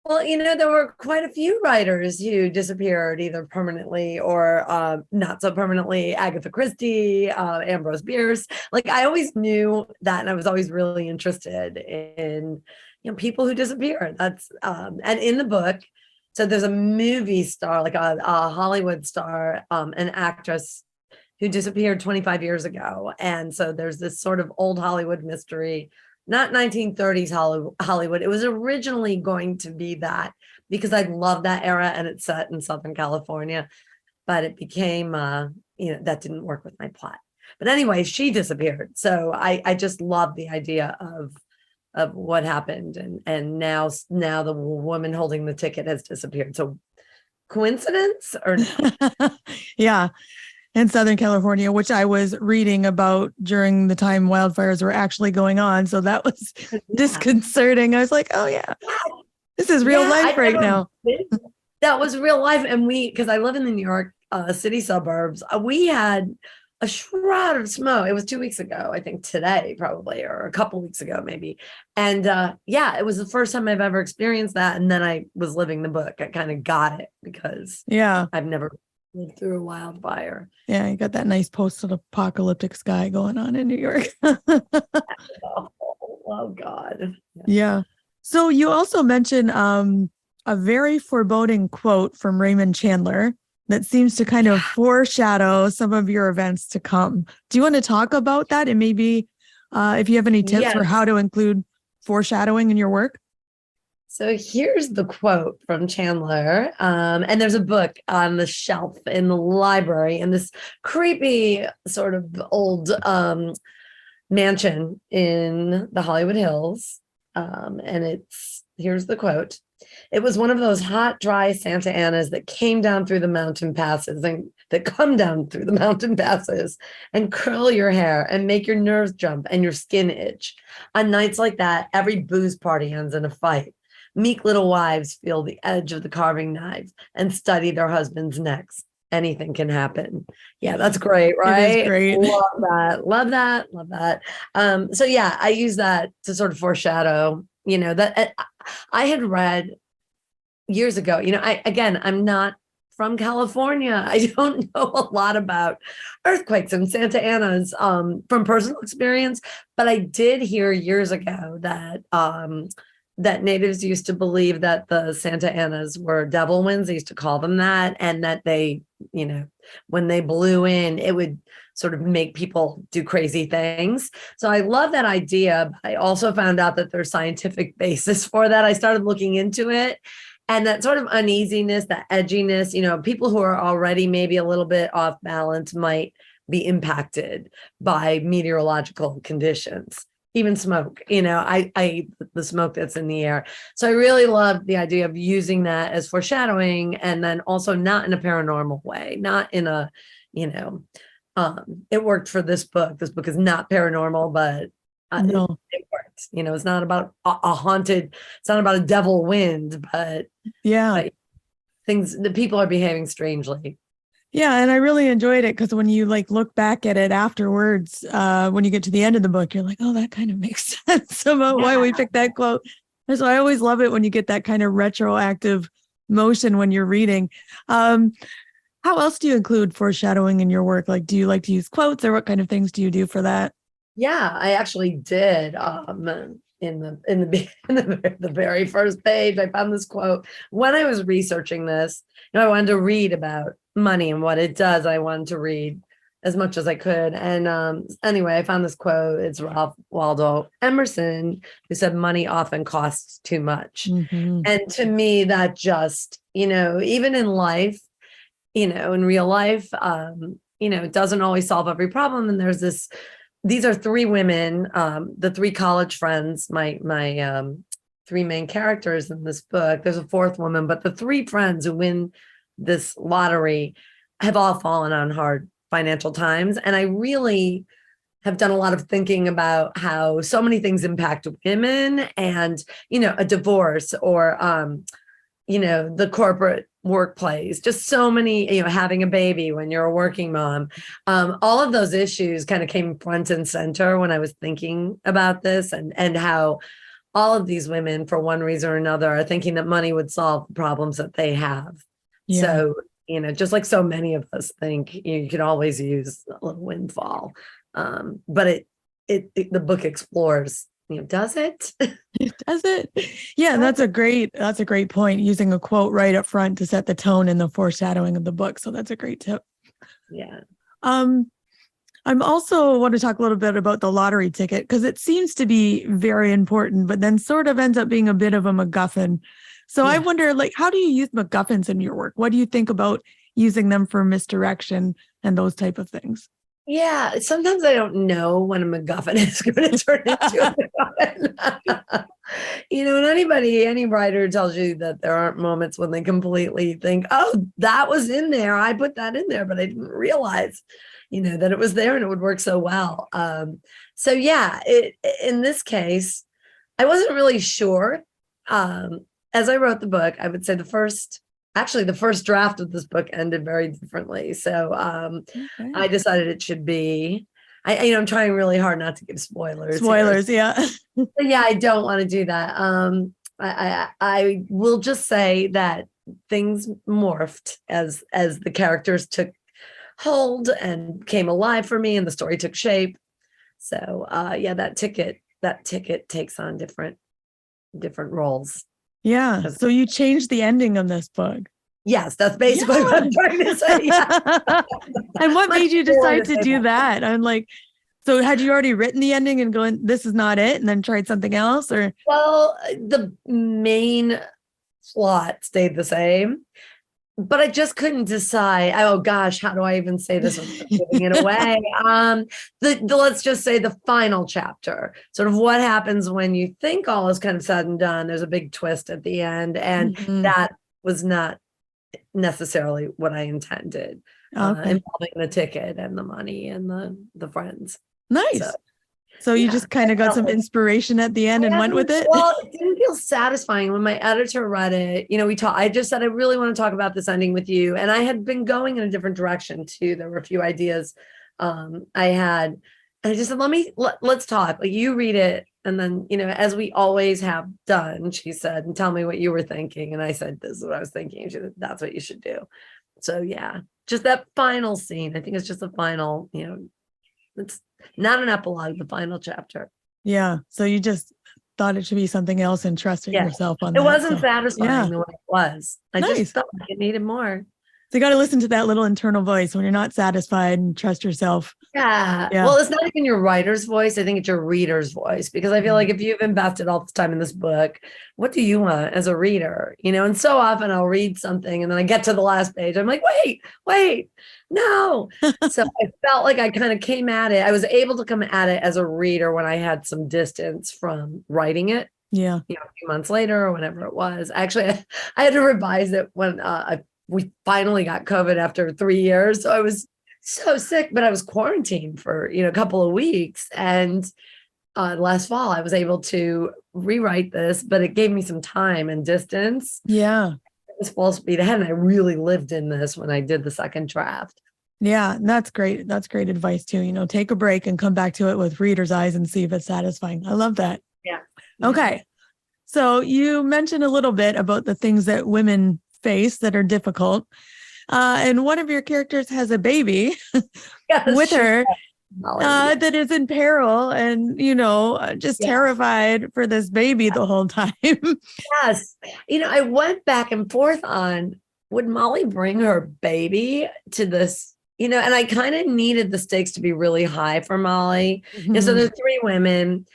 Speaker 2: Well, there were quite a few writers who disappeared either permanently or not so permanently. Agatha Christie, Ambrose Bierce. Like I always knew that, and I was always really interested in people who disappeared. That's and in the book, so there's a movie star, like a Hollywood star, an actress who disappeared 25 years ago, and so there's this sort of old Hollywood mystery. Not 1930s Hollywood. It was originally going to be that because I love that era and it's set in Southern California, but it became, that didn't work with my plot. But anyway, she disappeared. So I just love the idea of what happened. And now the woman holding the ticket has disappeared. So coincidence or no?
Speaker 3: Yeah. In Southern California, which I was reading about during the time wildfires were actually going on. So that was disconcerting. I was like, oh, yeah. This is real life right now.
Speaker 2: That was real life. And because I live in the New York city suburbs, we had a shroud of smoke. It was 2 weeks ago, I think today probably, or a couple weeks ago maybe. And it was the first time I've ever experienced that. And then I was living the book. I kind of got it because I've never lived through a wildfire.
Speaker 3: Yeah, you got that nice post-apocalyptic sky going on in New York.
Speaker 2: Oh God.
Speaker 3: Yeah. So you also mentioned a very foreboding quote from Raymond Chandler that seems to kind of foreshadow some of your events to come. Do you want to talk about that? And maybe if you have any tips for how to include foreshadowing in your work?
Speaker 2: So here's the quote from Chandler. And there's a book on the shelf in the library in this creepy sort of old mansion in the Hollywood Hills. And here's the quote. It was one of those hot, dry Santa Anas that came down through the mountain passes and that come down through the mountain passes and curl your hair and make your nerves jump and your skin itch. On nights like that, every booze party ends in a fight. Meek little wives feel the edge of the carving knives and study their husbands' necks. Anything can happen. Yeah, that's great, right?
Speaker 3: It is great.
Speaker 2: Love that. So yeah, I use that to sort of foreshadow, that I had read years ago, I'm not from California. I don't know a lot about earthquakes and Santa Anas from personal experience, but I did hear years ago that natives used to believe that the Santa Anas were devil winds. They used to call them that. And that they, when they blew in, it would sort of make people do crazy things. So I love that idea. But I also found out that there's scientific basis for that. I started looking into it. And that sort of uneasiness, that edginess, people who are already maybe a little bit off balance might be impacted by meteorological conditions. Even smoke, the smoke that's in the air. So I really love the idea of using that as foreshadowing, and then also not in a paranormal way, not in a, it worked for this book. This book is not paranormal, but
Speaker 3: no.
Speaker 2: it worked. It's not about a haunted, it's not about a devil wind, but the people are behaving strangely.
Speaker 3: Yeah, and I really enjoyed it because when you look back at it afterwards, when you get to the end of the book, you're like, oh, that kind of makes sense about why we picked that quote. And so I always love it when you get that kind of retroactive motion when you're reading. How else do you include foreshadowing in your work? Do you like to use quotes, or what kind of things do you do for that?
Speaker 2: Yeah, I actually did. In the very first page, I found this quote when I was researching this. I wanted to read about money and what it does. I wanted to read as much as I could. And anyway, I found this quote. It's Ralph Waldo Emerson, who said, money often costs too much.
Speaker 3: Mm-hmm.
Speaker 2: And to me, that just, even in life, in real life, it doesn't always solve every problem. And these are three women, the three college friends, my three main characters in this book. There's a fourth woman, but the three friends who win this lottery have all fallen on hard financial times. And I really have done a lot of thinking about how so many things impact women, and, a divorce, or, the corporate workplace, just so many, having a baby when you're a working mom. All of those issues kind of came front and center when I was thinking about this, and how all of these women, for one reason or another, are thinking that money would solve the problems that they have. Yeah. So, just like so many of us think, you can always use a little windfall. But the book explores, does it?
Speaker 3: Does it? Yeah, that's a great point. Using a quote right up front to set the tone in the foreshadowing of the book. So that's a great tip.
Speaker 2: Yeah.
Speaker 3: I'm also want to talk a little bit about the lottery ticket, because it seems to be very important, but then sort of ends up being a bit of a MacGuffin. So I wonder, how do you use MacGuffins in your work? What do you think about using them for misdirection and those type of things?
Speaker 2: Yeah, sometimes I don't know when a MacGuffin is going to turn into a MacGuffin. And any writer tells you that there aren't moments when they completely think, oh, that was in there. I put that in there, but I didn't realize, that it was there and it would work so well. So yeah, in this case, I wasn't really sure. as I wrote the book, I would say the first draft of this book ended very differently. So I decided it should be, I'm trying really hard not to give spoilers.
Speaker 3: Yeah.
Speaker 2: But yeah, I don't want to do that. I will just say that things morphed as the characters took hold and came alive for me, and the story took shape. So that ticket takes on different roles.
Speaker 3: Yeah. So you changed the ending of this book.
Speaker 2: Yes, that's basically what I'm trying to say. Yeah.
Speaker 3: And what made you decide to do that? I'm like, so had you already written the ending and going, this is not it, and then tried something else? Or
Speaker 2: well, the main plot stayed the same, but I just couldn't decide. Oh gosh, how do I even say this without giving it away? Let's just say the final chapter, sort of what happens when you think all is kind of said and done. There's a big twist at the end, and that was not necessarily what I intended. Involving the ticket and the money and the friends.
Speaker 3: Nice. So you just kind of got some inspiration at the end and went with it?
Speaker 2: Well, it didn't feel satisfying when my editor read it. I just said, I really want to talk about this ending with you. And I had been going in a different direction too. There were a few ideas I had. And I just said, let's talk. Like, you read it. And then, as we always have done, she said, and tell me what you were thinking. And I said, this is what I was thinking. She said, that's what you should do. So yeah, just that final scene. I think it's just the final, it's not an epilogue, the final chapter.
Speaker 3: Yeah. So you just thought it should be something else and trusted yourself on that.
Speaker 2: It wasn't satisfying the way it was. I just felt like it needed more.
Speaker 3: So you got to listen to that little internal voice when you're not satisfied and trust yourself.
Speaker 2: Yeah. Well, it's not even your writer's voice. I think it's your reader's voice, because I feel like if you've invested all this time in this book, what do you want as a reader? And so often I'll read something and then I get to the last page. I'm like, wait, no. So I felt like I kind of came at it. I was able to come at it as a reader when I had some distance from writing it.
Speaker 3: Yeah.
Speaker 2: A few months later or whenever it was. Actually, I had to revise it when we finally got COVID after 3 years. So I was so sick, but I was quarantined for, a couple of weeks. And last fall, I was able to rewrite this, but it gave me some time and distance.
Speaker 3: Yeah.
Speaker 2: It was full speed ahead. And I really lived in this when I did the second draft.
Speaker 3: Yeah. And that's great. That's great advice too. Take a break and come back to it with reader's eyes and see if it's satisfying. I love that.
Speaker 2: Yeah.
Speaker 3: Okay. So you mentioned a little bit about the things that women face that are difficult. And one of your characters has a baby with her that is in peril and, just terrified for this baby the whole time.
Speaker 2: Yes. I went back and forth on, would Molly bring her baby to this, and I kind of needed the stakes to be really high for Molly.
Speaker 3: Mm-hmm.
Speaker 2: And so there's 3 women,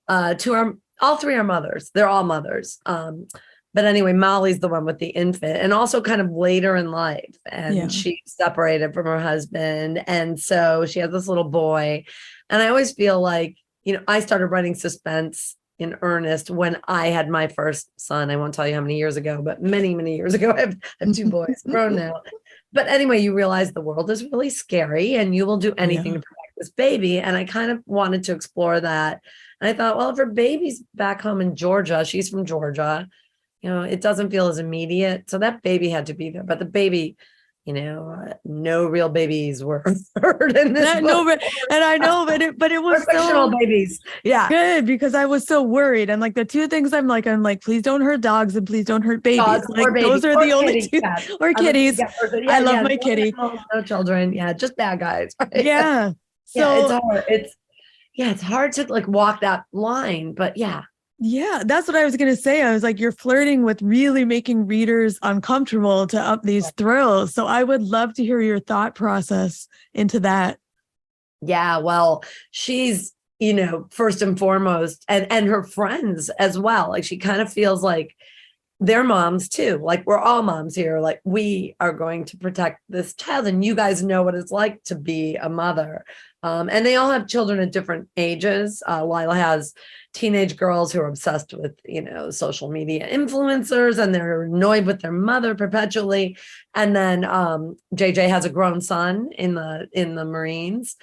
Speaker 2: all 3 are mothers. They're all mothers. But anyway, Molly's the one with the infant, and also kind of later in life. And she's separated from her husband. And so she has this little boy. And I always feel like, I started writing suspense in earnest when I had my first son. I won't tell you how many years ago, but many, many years ago. I have 2 boys grown now. But anyway, you realize the world is really scary and you will do anything to protect this baby. And I kind of wanted to explore that. And I thought, well, if her baby's back home in Georgia, she's from Georgia, it doesn't feel as immediate. So that baby had to be there. But the baby, no real babies were heard in this book.
Speaker 3: No, and I know, but it was
Speaker 2: fictional babies. Yeah.
Speaker 3: Good, because I was so worried. And like the 2 things I'm like, please don't hurt dogs and please don't hurt babies. Those are the only 2. Or kitties. I love my kitty.
Speaker 2: No children. Yeah. Just bad guys. Right?
Speaker 3: Yeah. So
Speaker 2: it's hard. It's hard to like walk that line, but yeah.
Speaker 3: Yeah, that's what I was going to say. I was like, you're flirting with really making readers uncomfortable to up these thrills. So I would love to hear your thought process into that.
Speaker 2: Yeah, well, she's, first and foremost, and her friends as well. Like, she kind of feels like they're moms too. Like, we're all moms here. Like, we are going to protect this child. And you guys know what it's like to be a mother. And they all have children at different ages. Lila has teenage girls who are obsessed with, social media influencers, and they're annoyed with their mother perpetually. And then JJ has a grown son in the Marines.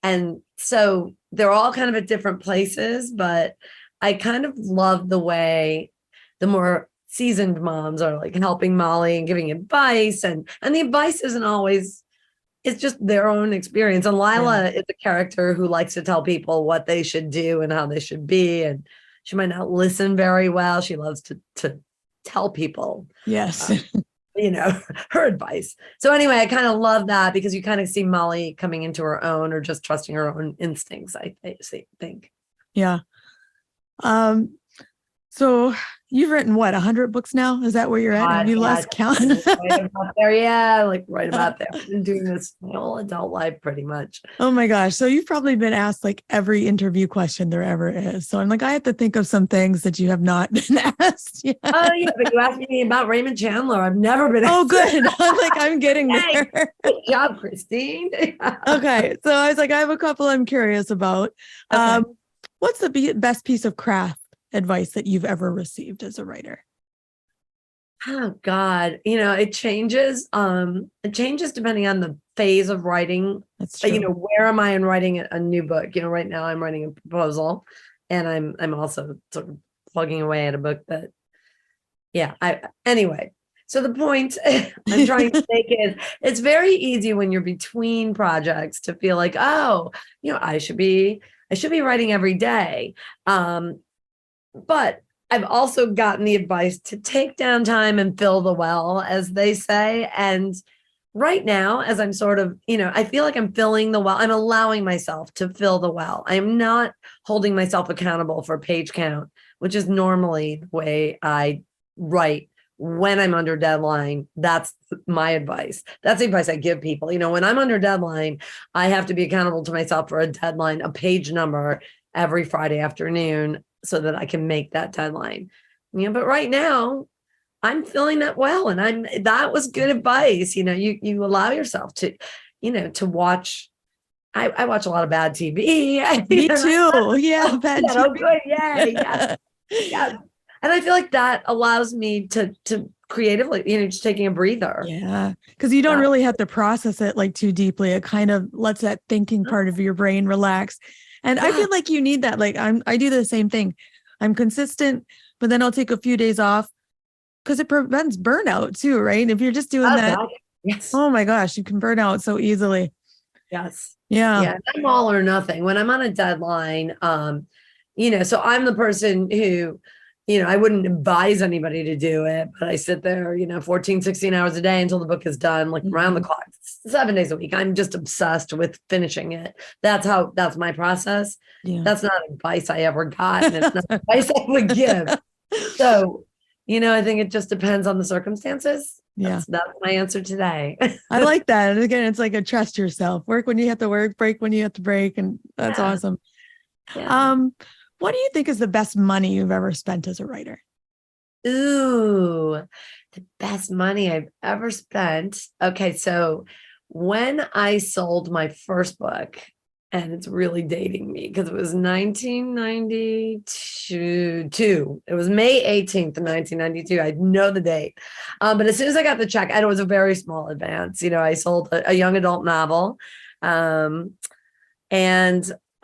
Speaker 2: And so they're all kind of at different places, but I kind of love the way the more seasoned moms are like helping Molly and giving advice, and the advice isn't always, it's just their own experience. And Lila is a character who likes to tell people what they should do and how they should be, and she might not listen very well. She loves to tell people,
Speaker 3: yes,
Speaker 2: her advice. So anyway, I kind of love that because you kind of see Molly coming into her own, or just trusting her own instincts, I think.
Speaker 3: Yeah. So you've written what, 100 books now? Is that where you're at? Have you lost count?
Speaker 2: Right about there. Yeah, like right about there. I've been doing this my whole adult life pretty much.
Speaker 3: Oh my gosh. So you've probably been asked like every interview question there ever is. So I'm like, I have to think of some things that you have not been asked yet.
Speaker 2: Oh yeah, but you asked me about Raymond Chandler. I've never been asked.
Speaker 3: Oh good. I'm like, I'm getting there.
Speaker 2: Good job, Christine.
Speaker 3: Okay. So I was like, I have a couple I'm curious about.
Speaker 2: Okay.
Speaker 3: What's the best piece of craft advice that you've ever received as a writer?
Speaker 2: Oh God, it changes. It changes depending on the phase of writing.
Speaker 3: That's true.
Speaker 2: Where am I in writing a new book? Right now I'm writing a proposal, and I'm also sort of plugging away at a book that, anyway. So the point I'm trying to make is, it's very easy when you're between projects to feel like, oh, I should be writing every day. But I've also gotten the advice to take down time and fill the well, as they say. And right now, as I'm sort of, I feel like I'm filling the well. I'm allowing myself to fill the well. I'm not holding myself accountable for page count, which is normally the way I write when I'm under deadline. That's my advice. That's the advice I give people. When I'm under deadline, I have to be accountable to myself for a deadline, a page number every Friday afternoon, so that I can make that deadline. But right now I'm feeling that well. And that was good advice. You allow yourself to, to watch. I watch a lot of bad TV.
Speaker 3: Me too. Yeah. Bad TV.
Speaker 2: Oh, good. Yeah. Yeah. And I feel like that allows me to creatively, just taking a breather.
Speaker 3: Yeah. Because you don't really have to process it like too deeply. It kind of lets that thinking part of your brain relax. And I feel like you need that. Like I do the same thing. I'm consistent, but then I'll take a few days off because it prevents burnout too, right? If you're just doing that,
Speaker 2: yes.
Speaker 3: Oh my gosh, you can burn out so easily.
Speaker 2: Yes.
Speaker 3: Yeah.
Speaker 2: Yeah. I'm all or nothing. When I'm on a deadline, so I'm the person who, I wouldn't advise anybody to do it, but I sit there, 14, 16 hours a day until the book is done, like around the clock, 7 days a week. I'm just obsessed with finishing it. That's my process.
Speaker 3: Yeah.
Speaker 2: That's not advice I ever got, and it's not advice I would give. So, I think it just depends on the circumstances.
Speaker 3: Yeah.
Speaker 2: That's my answer today.
Speaker 3: I like that. And again, it's like a trust yourself. Work when you have to work, break when you have to break. And that's awesome.
Speaker 2: Yeah.
Speaker 3: What do you think is the best money you've ever spent as a writer?
Speaker 2: Ooh, the best money I've ever spent. Okay, so when I sold my first book, and it's really dating me because it was 1992. It was May 18th, 1992. I know the date. But as soon as I got the check, and it was a very small advance, I sold a young adult novel. And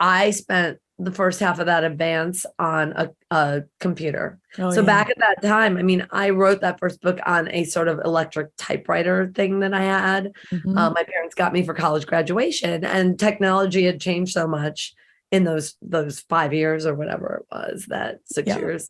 Speaker 2: I spent the first half of that advance on a computer. Back at that time, I wrote that first book on a sort of electric typewriter thing that I had.
Speaker 3: Mm-hmm.
Speaker 2: My parents got me for college graduation, and technology had changed so much in those 5 years or whatever it was, that 6 years.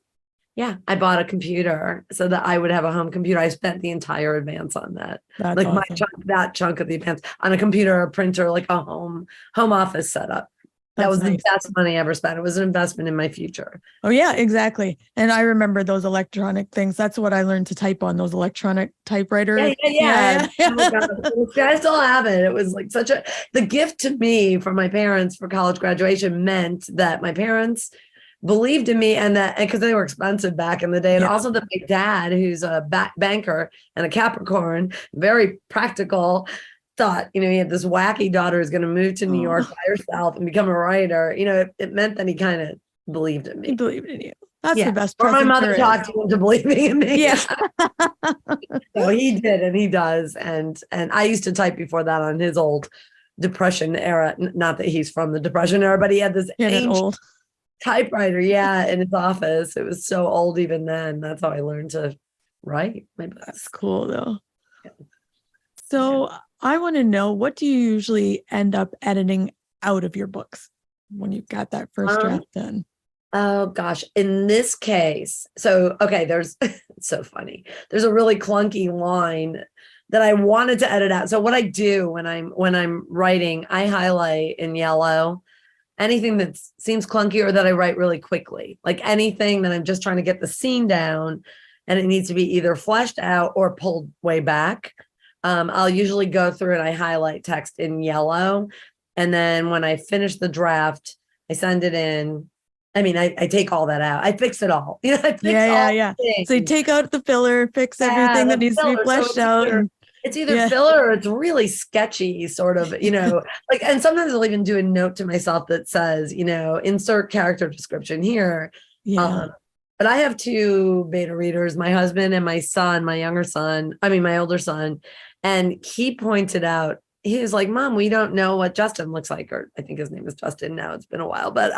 Speaker 2: Yeah, I bought a computer so that I would have a home computer. I spent the entire advance on that.
Speaker 3: That's
Speaker 2: like
Speaker 3: awesome.
Speaker 2: that chunk of the advance on a computer, a printer, like a home office setup. That was nice. The best money I ever spent. It was an investment in my future.
Speaker 3: Oh, yeah, exactly. And I remember those electronic things. That's what I learned to type on, those electronic typewriters.
Speaker 2: Yeah. Oh my God. I still have it. It was like the gift to me from my parents for college graduation meant that my parents believed in me, and that because they were expensive back in the day. And also that my dad, who's a banker and a Capricorn, very practical, thought, he had this wacky daughter who's going to move to New York by herself and become a writer. It meant that he kind of believed in me.
Speaker 3: He believed in you. That's the best.
Speaker 2: Or my mother talked him into believing in me.
Speaker 3: Yeah.
Speaker 2: So he did, and he does. And I used to type before that on his old Depression era. Not that he's from the Depression era, but he had this old typewriter, in his office. It was so old even then. That's how I learned to write my books.
Speaker 3: That's cool though.
Speaker 2: Yeah.
Speaker 3: So I want to know, what do you usually end up editing out of your books when you've got that first draft done?
Speaker 2: Oh gosh, in this case, so okay, there's it's so funny. There's a really clunky line that I wanted to edit out. So what I do when I'm writing, I highlight in yellow anything that seems clunky or that I write really quickly, like anything that I'm just trying to get the scene down and it needs to be either fleshed out or pulled way back. I'll usually go through and I highlight text in yellow. And then when I finish the draft, I send it in. I mean, I take all that out. I fix it all. I fix
Speaker 3: yeah. So you take out the filler, fix everything that needs to be fleshed out.
Speaker 2: It's either filler or it's really sketchy, sort of, like, and sometimes I'll even do a note to myself that says, insert character description here.
Speaker 3: Yeah.
Speaker 2: But I have 2 beta readers, my husband and my son, my older son. And he pointed out, he was like, Mom, we don't know what Justin looks like. Or I think his name is Justin now. It's been a while. But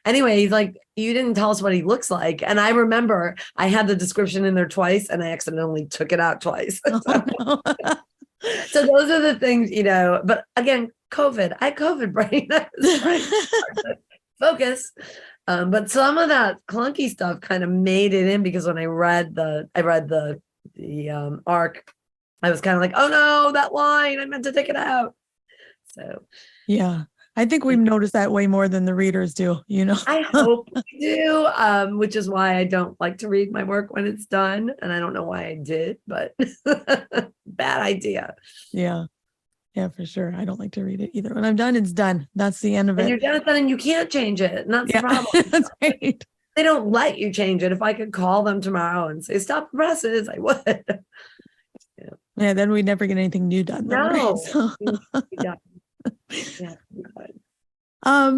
Speaker 2: anyway, he's like, you didn't tell us what he looks like. And I remember I had the description in there twice and I accidentally took it out twice. So those are the things, but again, COVID, I had COVID brain. I was trying to focus. But some of that clunky stuff kind of made it in because when I read the arc, I was kind of like, oh no, that line, I meant to take it out. So
Speaker 3: yeah, I think we've noticed that way more than the readers do,
Speaker 2: I hope we do, which is why I don't like to read my work when it's done. And I don't know why I did, but bad idea.
Speaker 3: Yeah, for sure. I don't like to read it either. When I'm done, it's done. That's the end of it.
Speaker 2: And you're done, and you can't change it. And that's the problem.
Speaker 3: That's right.
Speaker 2: They don't let you change it. If I could call them tomorrow and say, stop the presses, I would.
Speaker 3: Yeah, then we'd never get anything new done.
Speaker 2: No.
Speaker 3: Right? So.
Speaker 2: Yeah.
Speaker 3: How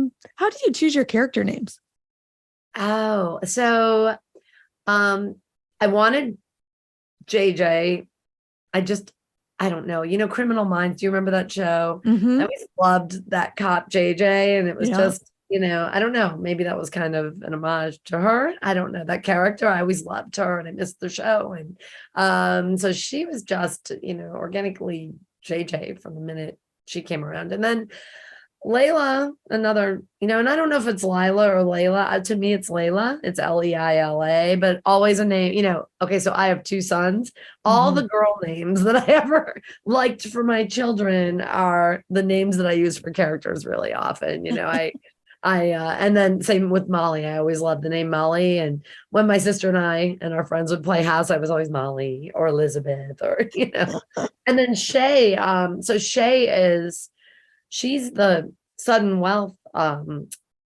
Speaker 3: do you choose your character names?
Speaker 2: Oh, so I wanted JJ. I don't know, Criminal Minds. Do you remember that show?
Speaker 3: Mm-hmm.
Speaker 2: I always loved that cop JJ, and it was just, I don't know, maybe that was kind of an homage to her. I don't know, that character. I always loved her and I missed the show. And so she was just, organically JJ from the minute she came around. And then Layla, another, and I don't know if it's Lila or Layla. To me, it's Layla. It's Leila, but always a name, Okay, so I have 2 sons. All the girl names that I ever liked for my children are the names that I use for characters really often. And then same with Molly. I always loved the name Molly. And when my sister and I and our friends would play house, I was always Molly or Elizabeth or, And then Shay. So Shay she's the sudden wealth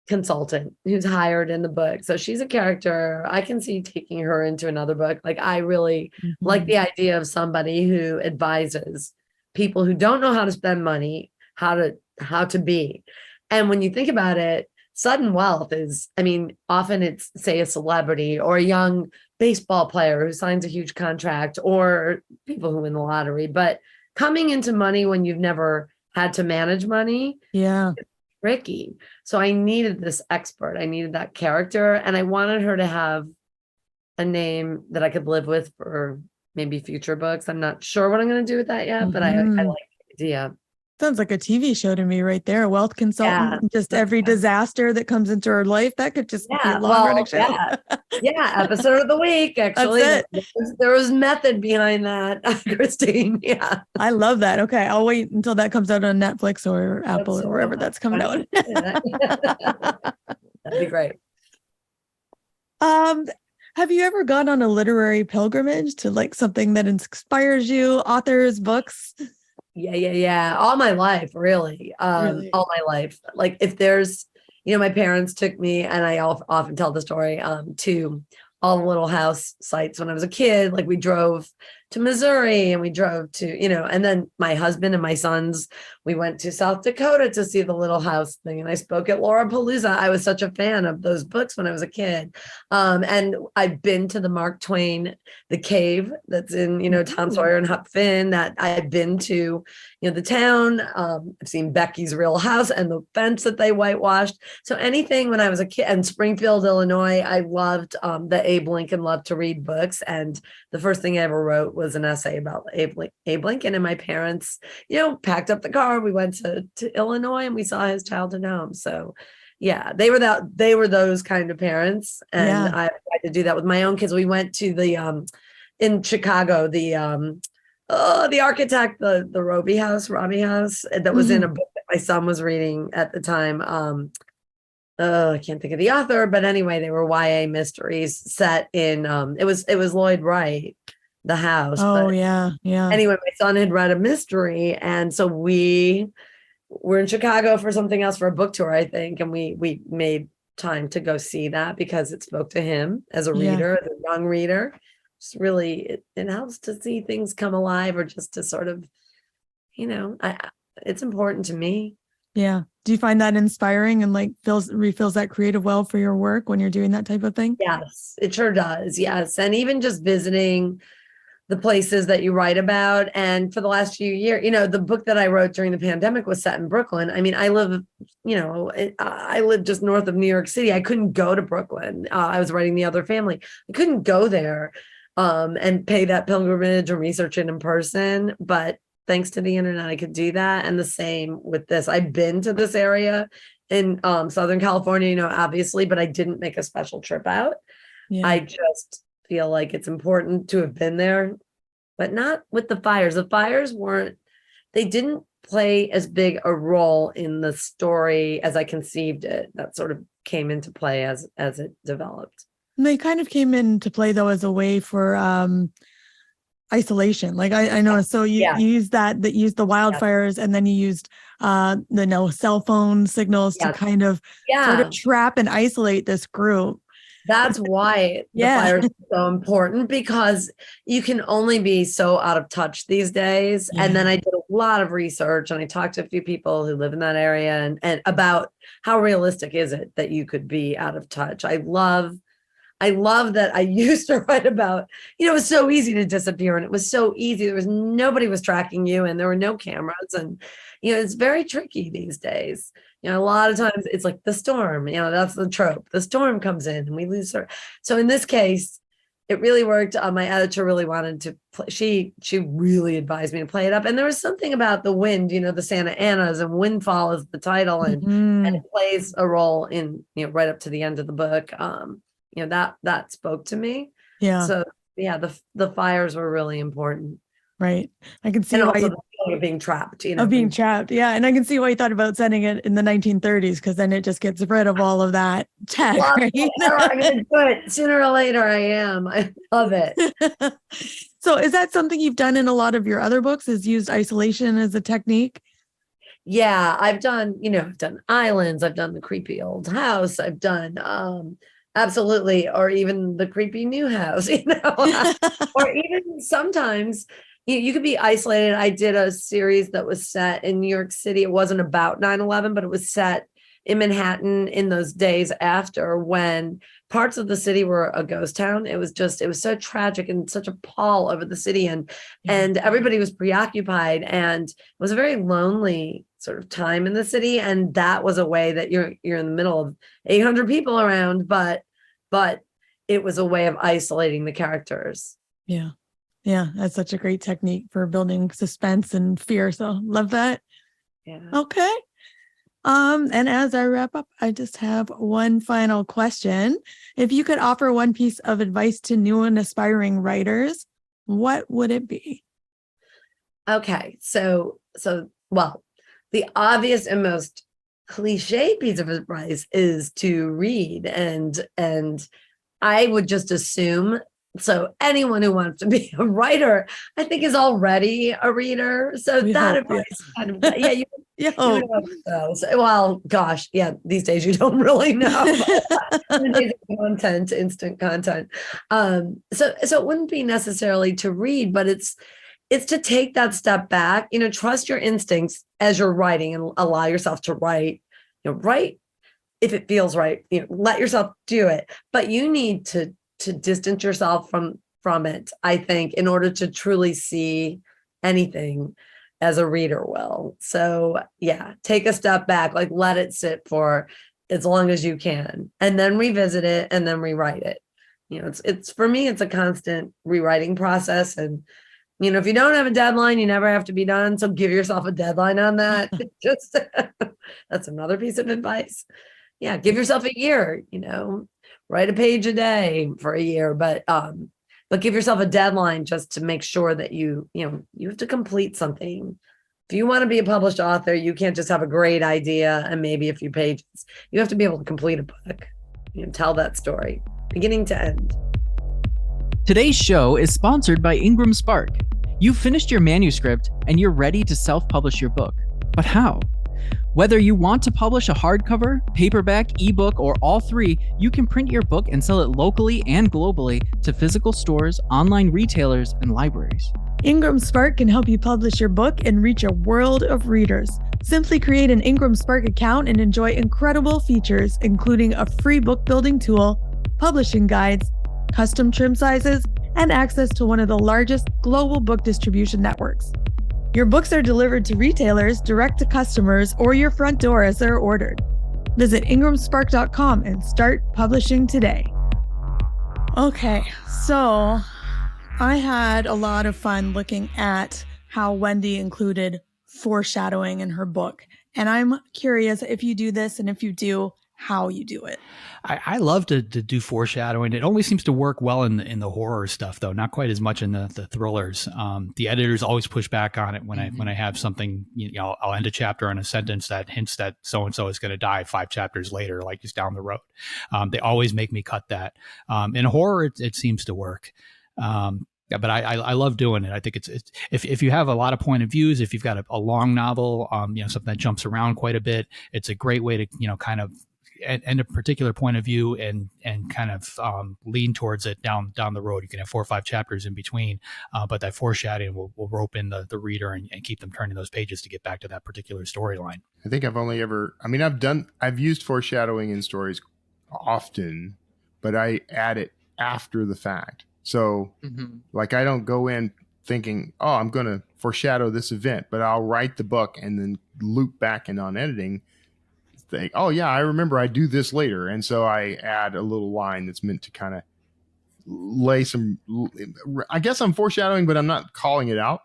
Speaker 2: consultant who's hired in the book. So she's a character. I can see taking her into another book. Like I really like the idea of somebody who advises people who don't know how to spend money, how to be. And when you think about it, sudden wealth is, often it's, say, a celebrity or a young baseball player who signs a huge contract or people who win the lottery. But coming into money when you've never had to manage money, it's tricky. So I needed this expert. I needed that character. And I wanted her to have a name that I could live with for maybe future books. I'm not sure what I'm going to do with that yet, but I like the idea.
Speaker 3: Sounds like a TV show to me right there. A wealth consultant, just every disaster that comes into her life. That could just be a long-running show.
Speaker 2: Episode of the week, actually. There was method behind that, Christine. Yeah.
Speaker 3: I love that. Okay. I'll wait until that comes out on Netflix or Apple or wherever that's coming out.
Speaker 2: That'd be great.
Speaker 3: Have you ever gone on a literary pilgrimage to like something that inspires you, authors, books?
Speaker 2: Yeah. All my life, really. All my life. Like if there's, my parents took me, and I often tell the story, to all the little house sites when I was a kid. Like we drove to Missouri, and we drove to, and then my husband and my sons, we went to South Dakota to see the Little House thing. And I spoke at Laura Palooza. I was such a fan of those books when I was a kid. And I've been to the Mark Twain, the cave that's in, Tom Sawyer and Huck Finn, that I've been to, the town. I've seen Becky's Real House and the fence that they whitewashed. So anything when I was a kid, and Springfield, Illinois, I loved the Abe Lincoln, loved to read books. And the first thing I ever wrote was an essay about Abe Lincoln. And my parents, packed up the car. We went to Illinois and we saw his childhood home. So yeah, they were those kind of parents. And I tried to do that with my own kids. We went to the, in Chicago, the architect, the Robbie House, that was in a book that my son was reading at the time. I can't think of the author, but anyway, they were YA mysteries set in, it was Lloyd Wright, The House.
Speaker 3: Oh, yeah.
Speaker 2: Anyway, my son had read a mystery. And so we were in Chicago for something else, for a book tour, I think. And we made time to go see that because it spoke to him as a reader, as a young reader. It's really, it helps to see things come alive, or just to sort of, it's important to me.
Speaker 3: Yeah. Do you find that inspiring and refills that creative well for your work when you're doing that type of thing?
Speaker 2: Yes, it sure does. Yes. And even just visiting the places that you write about. And for the last few years, the book that I wrote during the pandemic was set in Brooklyn. I mean, I live just north of New York City. I couldn't go to Brooklyn. I was writing The Other Family. I couldn't go there and pay that pilgrimage or research it in person. But thanks to the internet, I could do that. And the same with this. I've been to this area in Southern California, obviously, but I didn't make a special trip out. Yeah. I just feel like it's important to have been there, but not with the fires. The fires they didn't play as big a role in the story as I conceived it. That sort of came into play as it developed.
Speaker 3: And they kind of came into play, though, as a way for isolation. Like I know, so you used that used the wildfires, and then you used the cell phone signals to kind of sort of trap and isolate this group.
Speaker 2: That's why the fire is so important, because you can only be so out of touch these days. Yeah. And then I did a lot of research, and I talked to a few people who live in that area and about how realistic is it that you could be out of touch. I love that I used to write about, it was so easy to disappear, and it was so easy. Nobody was tracking you, and there were no cameras, and, it's very tricky these days. A lot of times it's like the storm, that's the trope. The storm comes in and we lose her. So in this case, it really worked. My editor really wanted to play. She really advised me to play it up. And there was something about the wind, the Santa Anas, and Windfall is the title, and it plays a role in, right up to the end of the book. That spoke to me. Yeah. So yeah, the fires were really important.
Speaker 3: Right. I can see why
Speaker 2: of being trapped,
Speaker 3: Of being trapped. Yeah. And I can see why you thought about setting it in the 1930s, because then it just gets rid of all of that tech.
Speaker 2: Well, right? I'm going to do it. Sooner or later I am. I love it.
Speaker 3: So is that something you've done in a lot of your other books, is used isolation as a technique?
Speaker 2: Yeah, I've done, I've done islands. I've done the creepy old house. I've done, absolutely. Or even the creepy new house, or even sometimes you could be isolated. I did a series that was set in New York City. It wasn't about 9/11, but it was set in Manhattan in those days after, when parts of the city were a ghost town. It was so tragic and such a pall over the city, and everybody was preoccupied, and it was a very lonely sort of time in the city. And that was a way that you're in the middle of 800 people around, but it was a way of isolating the characters.
Speaker 3: Yeah. Yeah, that's such a great technique for building suspense and fear. So love that. Yeah. Okay. And as I wrap up, I just have one final question. If you could offer one piece of advice to new and aspiring writers, what would it be?
Speaker 2: Okay. So well, the obvious and most cliche piece of advice is to read, and I would just assume So anyone who wants to be a writer, I think, is already a reader. So that advice kind of, you hope so. Well, gosh, these days you don't really know. Content, instant content. So it wouldn't be necessarily to read, but it's to take that step back, trust your instincts as you're writing and allow yourself to write, write if it feels right, let yourself do it. But you need to distance yourself from it, I think, in order to truly see anything as a reader will. So take a step back, like let it sit for as long as you can, and then revisit it and then rewrite it. It's for me, it's a constant rewriting process. And if you don't have a deadline, you never have to be done. So give yourself a deadline on that. Just that's another piece of advice. Give yourself a year, write a page a day for a year, but give yourself a deadline just to make sure that you have to complete something. If you want to be a published author, you can't just have a great idea and maybe a few pages. You have to be able to complete a book, tell that story, beginning to end.
Speaker 5: Today's show is sponsored by Ingram Spark. You've finished your manuscript and you're ready to self-publish your book. But how? Whether you want to publish a hardcover, paperback, ebook, or all three, you can print your book and sell it locally and globally to physical stores, online retailers, and libraries.
Speaker 3: Ingram Spark can help you publish your book and reach a world of readers. Simply create an Ingram Spark account and enjoy incredible features, including a free book building tool, publishing guides, custom trim sizes, and access to one of the largest global book distribution networks. Your books are delivered to retailers, direct to customers, or your front door as they're ordered. Visit ingramspark.com and start publishing today. Okay, so I had a lot of fun looking at how Wendy included foreshadowing in her book. And I'm curious if you do this, and if you do, how you do it.
Speaker 7: I love to do foreshadowing. It only seems to work well in the horror stuff, though, not quite as much in the thrillers. The editors always push back on it when I have something, I'll end a chapter on a sentence that hints that so-and-so is going to die 5 chapters later, like just down the road. They always make me cut that. In horror, it seems to work. But I love doing it. I think it's if you have a lot of point of views, if you've got a long novel, something that jumps around quite a bit, it's a great way to, kind of and a particular point of view and kind of lean towards it down the road. You can have 4 or 5 chapters in between, but that foreshadowing will rope in the reader and keep them turning those pages to get back to that particular storyline. I
Speaker 6: think I've used foreshadowing in stories often, but I add it after the fact. So like I don't go in thinking, oh, I'm going to foreshadow this event, but I'll write the book and then loop back in on editing. Think, oh yeah, I remember I do this later. And so I add a little line that's meant to kind of lay some, I guess I'm foreshadowing, but I'm not calling it out.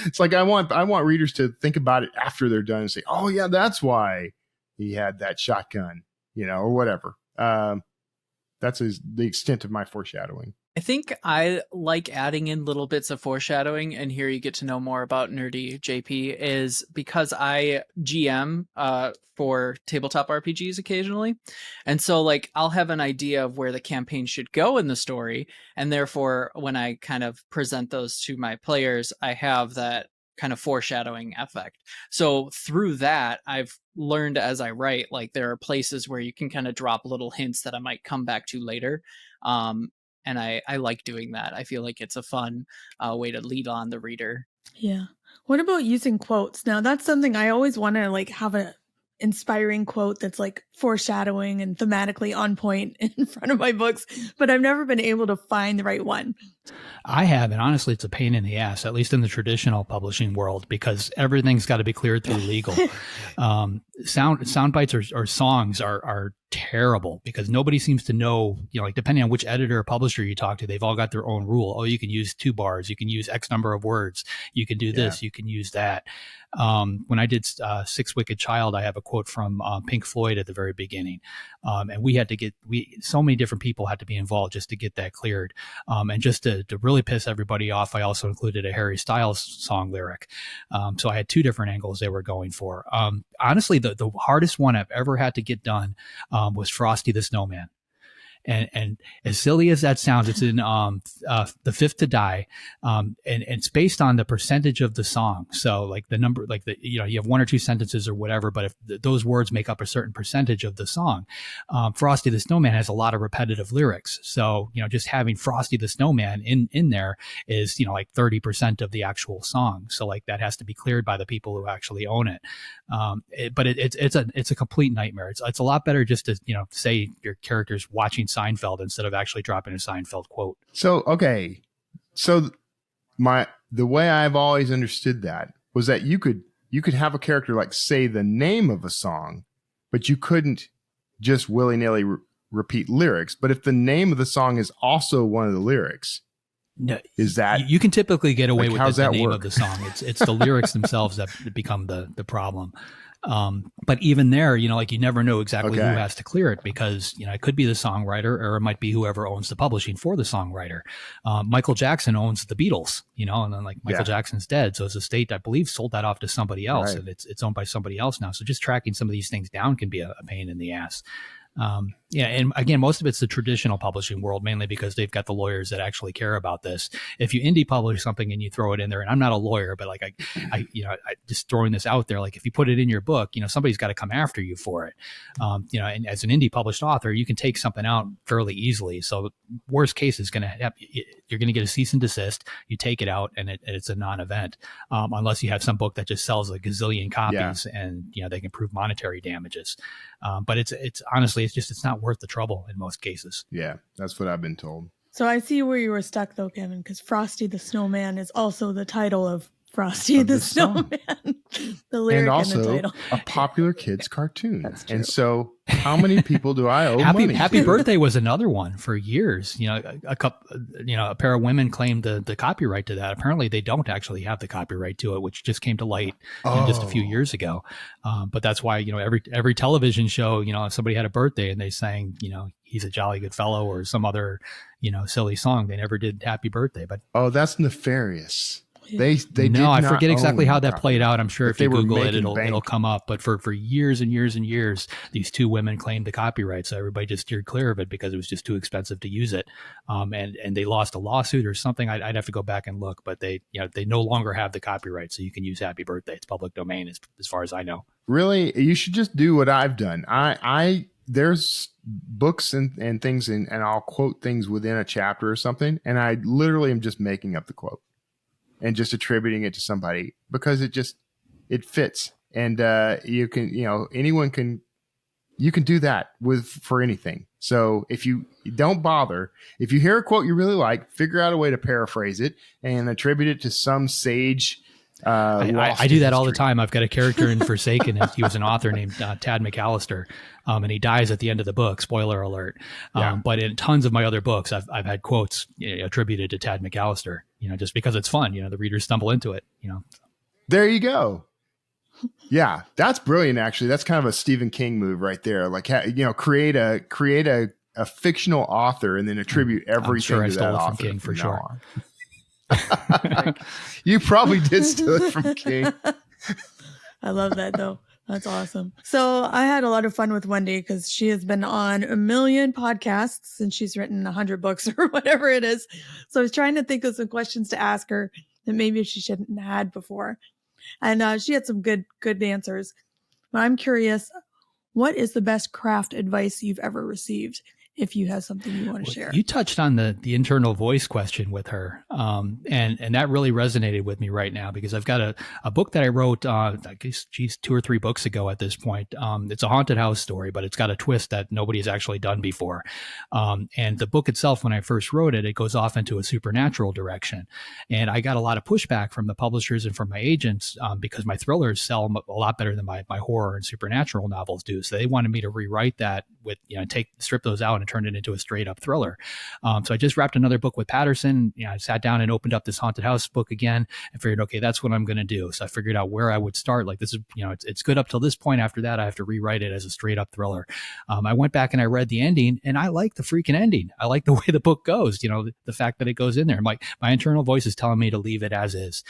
Speaker 6: It's like, I want readers to think about it after they're done and say, oh yeah, that's why he had that shotgun, or whatever. That's the extent of my foreshadowing.
Speaker 5: I think I like adding in little bits of foreshadowing, and here you get to know more about Nerdy JP, is because I GM for tabletop RPGs occasionally. And so I'll have an idea of where the campaign should go in the story. And therefore, when I kind of present those to my players, I have that kind of foreshadowing effect. So through that, I've learned as I write, there are places where you can kind of drop little hints that I might come back to later. And I like doing that. I feel like it's a fun way to lead on the reader.
Speaker 3: Yeah. What about using quotes? Now, that's something I always want to have a inspiring quote that's foreshadowing and thematically on point in front of my books, but I've never been able to find the right one.
Speaker 7: I have, and honestly, it's a pain in the ass, at least in the traditional publishing world, because everything's got to be cleared through legal. Sound bites or songs are terrible because nobody seems to know, depending on which editor or publisher you talk to, they've all got their own rule. Oh, you can use 2 bars, you can use X number of words, you can do this, you can use that. When I did Six Wicked Child, I have a quote from Pink Floyd at the very beginning. And we had to so many different people had to be involved just to get that cleared. And just to really piss everybody off, I also included a Harry Styles song lyric. So I had 2 different angles they were going for. Honestly, the hardest one I've ever had to get done was Frosty the Snowman. And as silly as that sounds, it's in The Fifth to Die, and it's based on the percentage of the song. So like the number, like you have one or two sentences or whatever, but if those words make up a certain percentage of the song, Frosty the Snowman has a lot of repetitive lyrics. So just having Frosty the Snowman in there is like 30% of the actual song. So like that has to be cleared by the people who actually own it. But it's a complete nightmare. It's a lot better just to say your character's watching Seinfeld instead of actually dropping a Seinfeld quote.
Speaker 6: So okay, so the way I've always understood that was that you could have a character like say the name of a song, but you couldn't just willy-nilly repeat lyrics. But if the name of the song is also one of the lyrics,
Speaker 7: no,
Speaker 6: is that
Speaker 7: you can typically get away with the name
Speaker 6: work?
Speaker 7: Of the song. It's the lyrics themselves that become the problem. But even there, like you never know exactly who has to clear it because, it could be the songwriter or it might be whoever owns the publishing for the songwriter. Michael Jackson owns the Beatles, and then like Michael Jackson's dead. So his estate, I believe, sold that off to somebody else and it's owned by somebody else now. So just tracking some of these things down can be a pain in the ass. And again, most of it's the traditional publishing world, mainly because they've got the lawyers that actually care about this. If you indie publish something and you throw it in there, and I'm not a lawyer, but like I just throwing this out there, like if you put it in your book, somebody's got to come after you for it. And as an indie published author, you can take something out fairly easily. So worst case is you're going to get a cease and desist. You take it out, and it's a non-event, unless you have some book that just sells a gazillion copies, and they can prove monetary damages. But it's honestly, it's not worth the trouble in most cases.
Speaker 6: Yeah, that's what I've been told.
Speaker 3: So I see where you were stuck though, Kevin, because Frosty the Snowman is also the title of Frosty the Snowman. The lyric
Speaker 6: and also
Speaker 3: in the title.
Speaker 6: A popular kids cartoon. That's true. And so how many people do I owe money?
Speaker 7: Happy Birthday was another one for years. A pair of women claimed the copyright to that. Apparently they don't actually have the copyright to it, which just came to light just a few years ago. But that's why, every television show, if somebody had a birthday and they sang, He's a Jolly Good Fellow or some other, silly song, they never did Happy Birthday. But that's
Speaker 6: nefarious. They
Speaker 7: no, I forget exactly how that played out. I'm sure if you Google it, it'll come up. But for years and years and years, these two women claimed the copyright, so everybody just steered clear of it because it was just too expensive to use it. And they lost a lawsuit or something. I'd have to go back and look, but they no longer have the copyright, so you can use Happy Birthday. It's public domain as far as I know.
Speaker 6: Really, you should just do what I've done. There's books and things, and I'll quote things within a chapter or something, and I literally am just making up the quote and just attributing it to somebody because it fits. And you can, anyone can, you can do that for anything. So if you don't bother, if you hear a quote you really like, figure out a way to paraphrase it and attribute it to some sage.
Speaker 7: I do that all the time. I've got a character in Forsaken. He was an author named Tad McAllister, and he dies at the end of the book. Spoiler alert! But in tons of my other books, I've had quotes attributed to Tad McAllister. Just because it's fun. The readers stumble into it.
Speaker 6: There you go. Yeah, that's brilliant. Actually, that's kind of a Stephen King move right there. Like create a fictional author and then attribute everything to that author.
Speaker 7: From King for sure.
Speaker 6: You probably did steal it from King.
Speaker 3: I love that though. That's awesome. So I had a lot of fun with Wendy because she has been on a million podcasts and she's written 100 books or whatever it is. So I was trying to think of some questions to ask her that maybe she shouldn't have had before. And she had some good answers. But I'm curious, what is the best craft advice you've ever received? If you have something you want to share.
Speaker 7: You touched on the internal voice question with her. And that really resonated with me right now because I've got a book that I wrote, I guess, 2 or 3 books ago at this point. It's a haunted house story, but it's got a twist that nobody has actually done before. And the book itself, when I first wrote it, it goes off into a supernatural direction. And I got a lot of pushback from the publishers and from my agents because my thrillers sell a lot better than my horror and supernatural novels do. So they wanted me to rewrite that with, strip those out and turn it into a straight up thriller. So I just wrapped another book with Patterson. I sat down and opened up this haunted house book again and figured, okay, that's what I'm going to do. So I figured out where I would start. Like this is, it's good up till this point. After that, I have to rewrite it as a straight up thriller. I went back and I read the ending and I like the freaking ending. I like the way the book goes, the fact that it goes in there. My internal voice is telling me to leave it as is.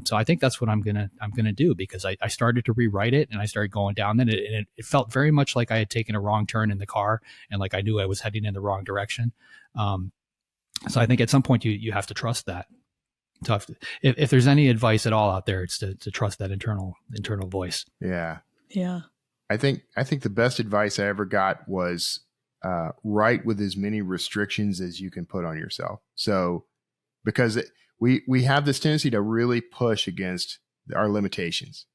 Speaker 7: So I think that's what I'm going to do because I started to rewrite it and I started going down and it felt very much like I had taken a wrong turn in the car, and like I knew I was heading in the wrong direction. So I think at some point you have to trust that. So if there's any advice at all out there, it's to trust that internal voice.
Speaker 6: Yeah.
Speaker 3: Yeah.
Speaker 6: I think the best advice I ever got was write with as many restrictions as you can put on yourself. So because we have this tendency to really push against our limitations,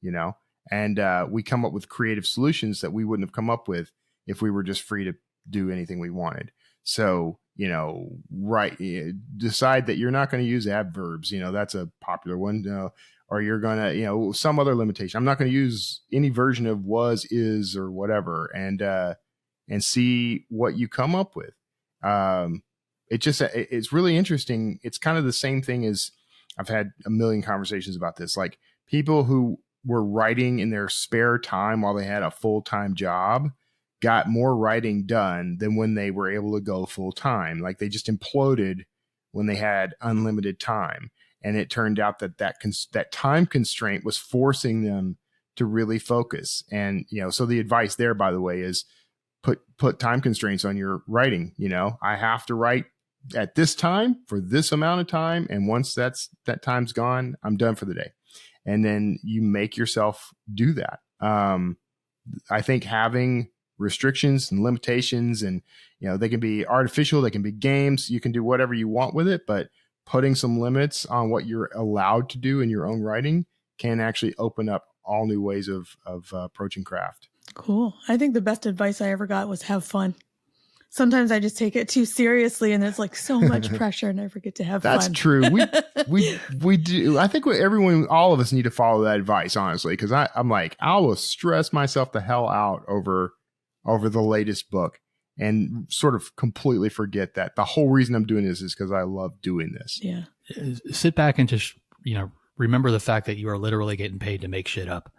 Speaker 6: and we come up with creative solutions that we wouldn't have come up with if we were just free to do anything we wanted. So, decide that you're not going to use adverbs. That's a popular one. Or you're going to, some other limitation. I'm not going to use any version of was, is, or whatever, and see what you come up with. It's really interesting. It's kind of the same thing as I've had a million conversations about this. Like people who were writing in their spare time while they had a full-time job got more writing done than when they were able to go full time. Like they just imploded when they had unlimited time. And it turned out that time constraint was forcing them to really focus. And, so the advice there, by the way, is put time constraints on your writing. I have to write at this time for this amount of time. And once that time's gone, I'm done for the day. And then you make yourself do that. I think having restrictions and limitations, and they can be artificial, they can be games, you can do whatever you want with it, but putting some limits on what you're allowed to do in your own writing can actually open up all new ways of approaching craft. Cool.
Speaker 3: I think the best advice I ever got was have fun. Sometimes I just take it too seriously, and there's like so much pressure, and I forget to have fun.
Speaker 6: That's true. We do. I think all of us need to follow that advice, honestly, because I'm like, I will stress myself the hell out over the latest book and sort of completely forget that the whole reason I'm doing this is because I love doing this.
Speaker 3: Yeah.
Speaker 7: Sit back and just, remember the fact that you are literally getting paid to make shit up.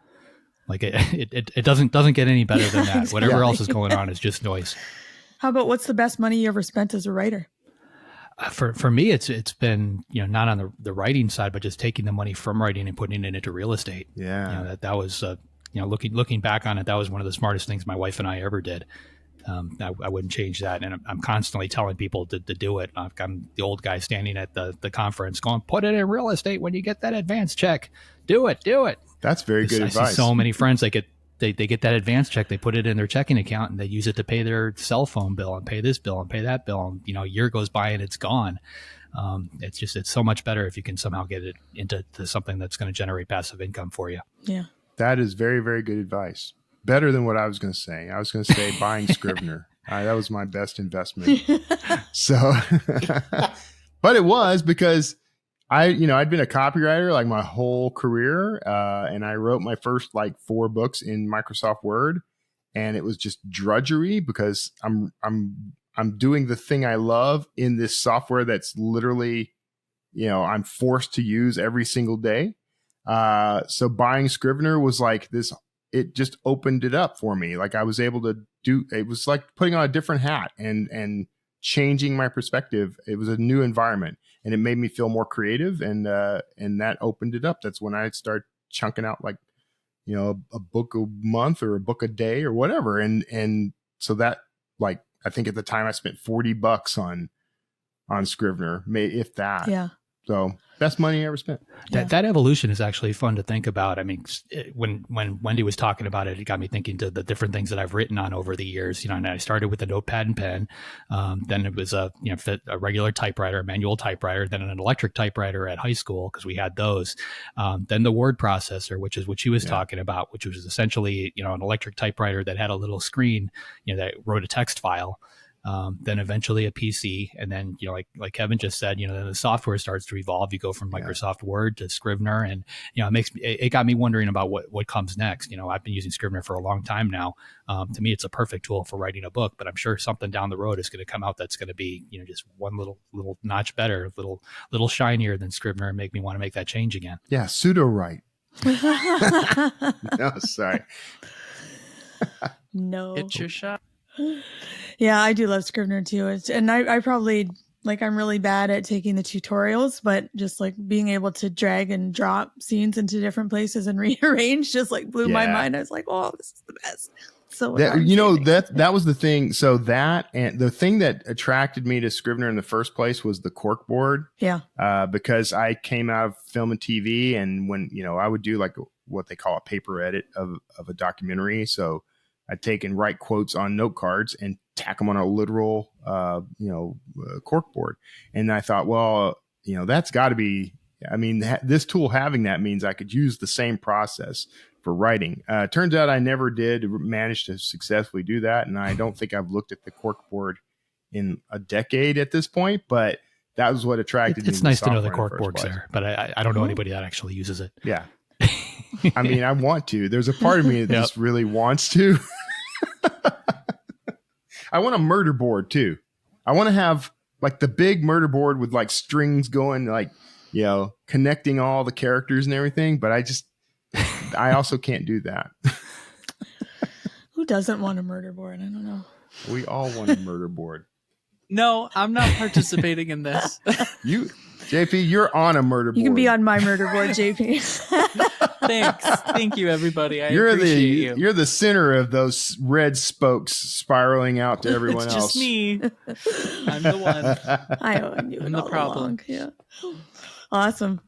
Speaker 7: Like it doesn't get any better than that. Exactly. Whatever else is going on is just noise.
Speaker 3: How about what's the best money you ever spent as a writer?
Speaker 7: For me, it's been, not on the writing side, but just taking the money from writing and putting it into real estate.
Speaker 6: Yeah.
Speaker 7: That was, looking back on it, that was one of the smartest things my wife and I ever did. I wouldn't change that. And I'm constantly telling people to do it. I'm the old guy standing at the conference going, put it in real estate when you get that advance check. Do it.
Speaker 6: That's very good advice.
Speaker 7: I see so many friends, they get that advance check, they put it in their checking account, and they use it to pay their cell phone bill and pay this bill and pay that bill. And, a year goes by and it's gone. It's so much better if you can somehow get it into something that's going to generate passive income for you.
Speaker 3: Yeah.
Speaker 6: That is very, very good advice. Better than what I was going to say. I was going to say buying Scrivener. That was my best investment. So, but it was because I'd been a copywriter like my whole career. And I wrote my first 4 books in Microsoft Word, and it was just drudgery because I'm doing the thing I love in this software that's literally, I'm forced to use every single day. So buying Scrivener was like this, it just opened it up for me. Like I was able to it was like putting on a different hat and changing my perspective. It was a new environment, and it made me feel more creative, and that opened it up. That's when I start chunking out a book a month or a book a day or whatever. And so that I think at the time I spent $40 on Scrivener, if that.
Speaker 3: Yeah.
Speaker 6: So best money I ever spent.
Speaker 7: That evolution is actually fun to think about. I mean, when Wendy was talking about it, it got me thinking to the different things that I've written on over the years. And I started with a notepad and pen. Then it was a regular typewriter, a manual typewriter, then an electric typewriter at high school because we had those. Then the word processor, which is what she was talking about, which was essentially an electric typewriter that had a little screen, that wrote a text file. Then eventually a PC, and then like Kevin just said, then the software starts to evolve. You go from Microsoft Word to Scrivener, and it got me wondering about what comes next. I've been using Scrivener for a long time now. To me, it's a perfect tool for writing a book, but I'm sure something down the road is going to come out that's going to be just one little notch better, little shinier than Scrivener, and make me want to make that change again.
Speaker 6: Yeah, pseudo write. No, sorry.
Speaker 3: No,
Speaker 5: it's your shot.
Speaker 3: Yeah, I do love Scrivener too. And I probably I'm really bad at taking the tutorials, but just being able to drag and drop scenes into different places and rearrange just blew my mind. I was like, oh, this is the best. So
Speaker 6: that was the thing. So that, and the thing that attracted me to Scrivener in the first place was the corkboard.
Speaker 3: Yeah.
Speaker 6: Because I came out of film and TV, and when I would do like what they call a paper edit of a documentary. So I'd take and write quotes on note cards and tack them on a literal corkboard. And I thought, well, that's got to be. I mean, this tool having that means I could use the same process for writing. Turns out I never did manage to successfully do that. And I don't think I've looked at the corkboard in a decade at this point, but that was what attracted me.
Speaker 7: It's nice to know the corkboard's there, but I don't know anybody that actually uses it.
Speaker 6: Yeah. I mean, I want to. There's a part of me that just really wants to. I want a murder board too. I want to have like the big murder board with like strings going, like, connecting all the characters and everything, but I also can't do that.
Speaker 3: Who doesn't want a murder board? I don't know.
Speaker 6: We all want a murder board.
Speaker 5: No, I'm not participating in this.
Speaker 6: JP, you're on a murder board.
Speaker 3: You can be on my murder board, JP.
Speaker 5: Thanks. Thank you, everybody. I appreciate you.
Speaker 6: You're the center of those red spokes spiraling out to everyone
Speaker 5: it's
Speaker 6: else.
Speaker 5: Just me. I'm the one.
Speaker 3: I own you.
Speaker 5: I'm the problem.
Speaker 3: Along. Yeah. Awesome.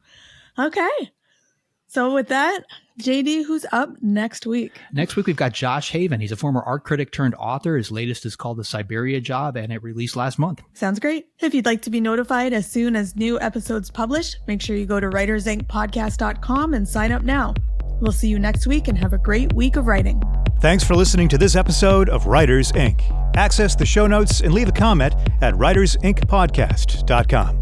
Speaker 3: Okay. So with that, JD, who's up next week?
Speaker 7: Next week, we've got Josh Haven. He's a former art critic turned author. His latest is called The Siberia Job, and it released last month.
Speaker 3: Sounds great. If you'd like to be notified as soon as new episodes publish, make sure you go to writersincpodcast.com and sign up now. We'll see you next week and have a great week of writing.
Speaker 1: Thanks for listening to this episode of Writers Inc. Access the show notes and leave a comment at writersincpodcast.com.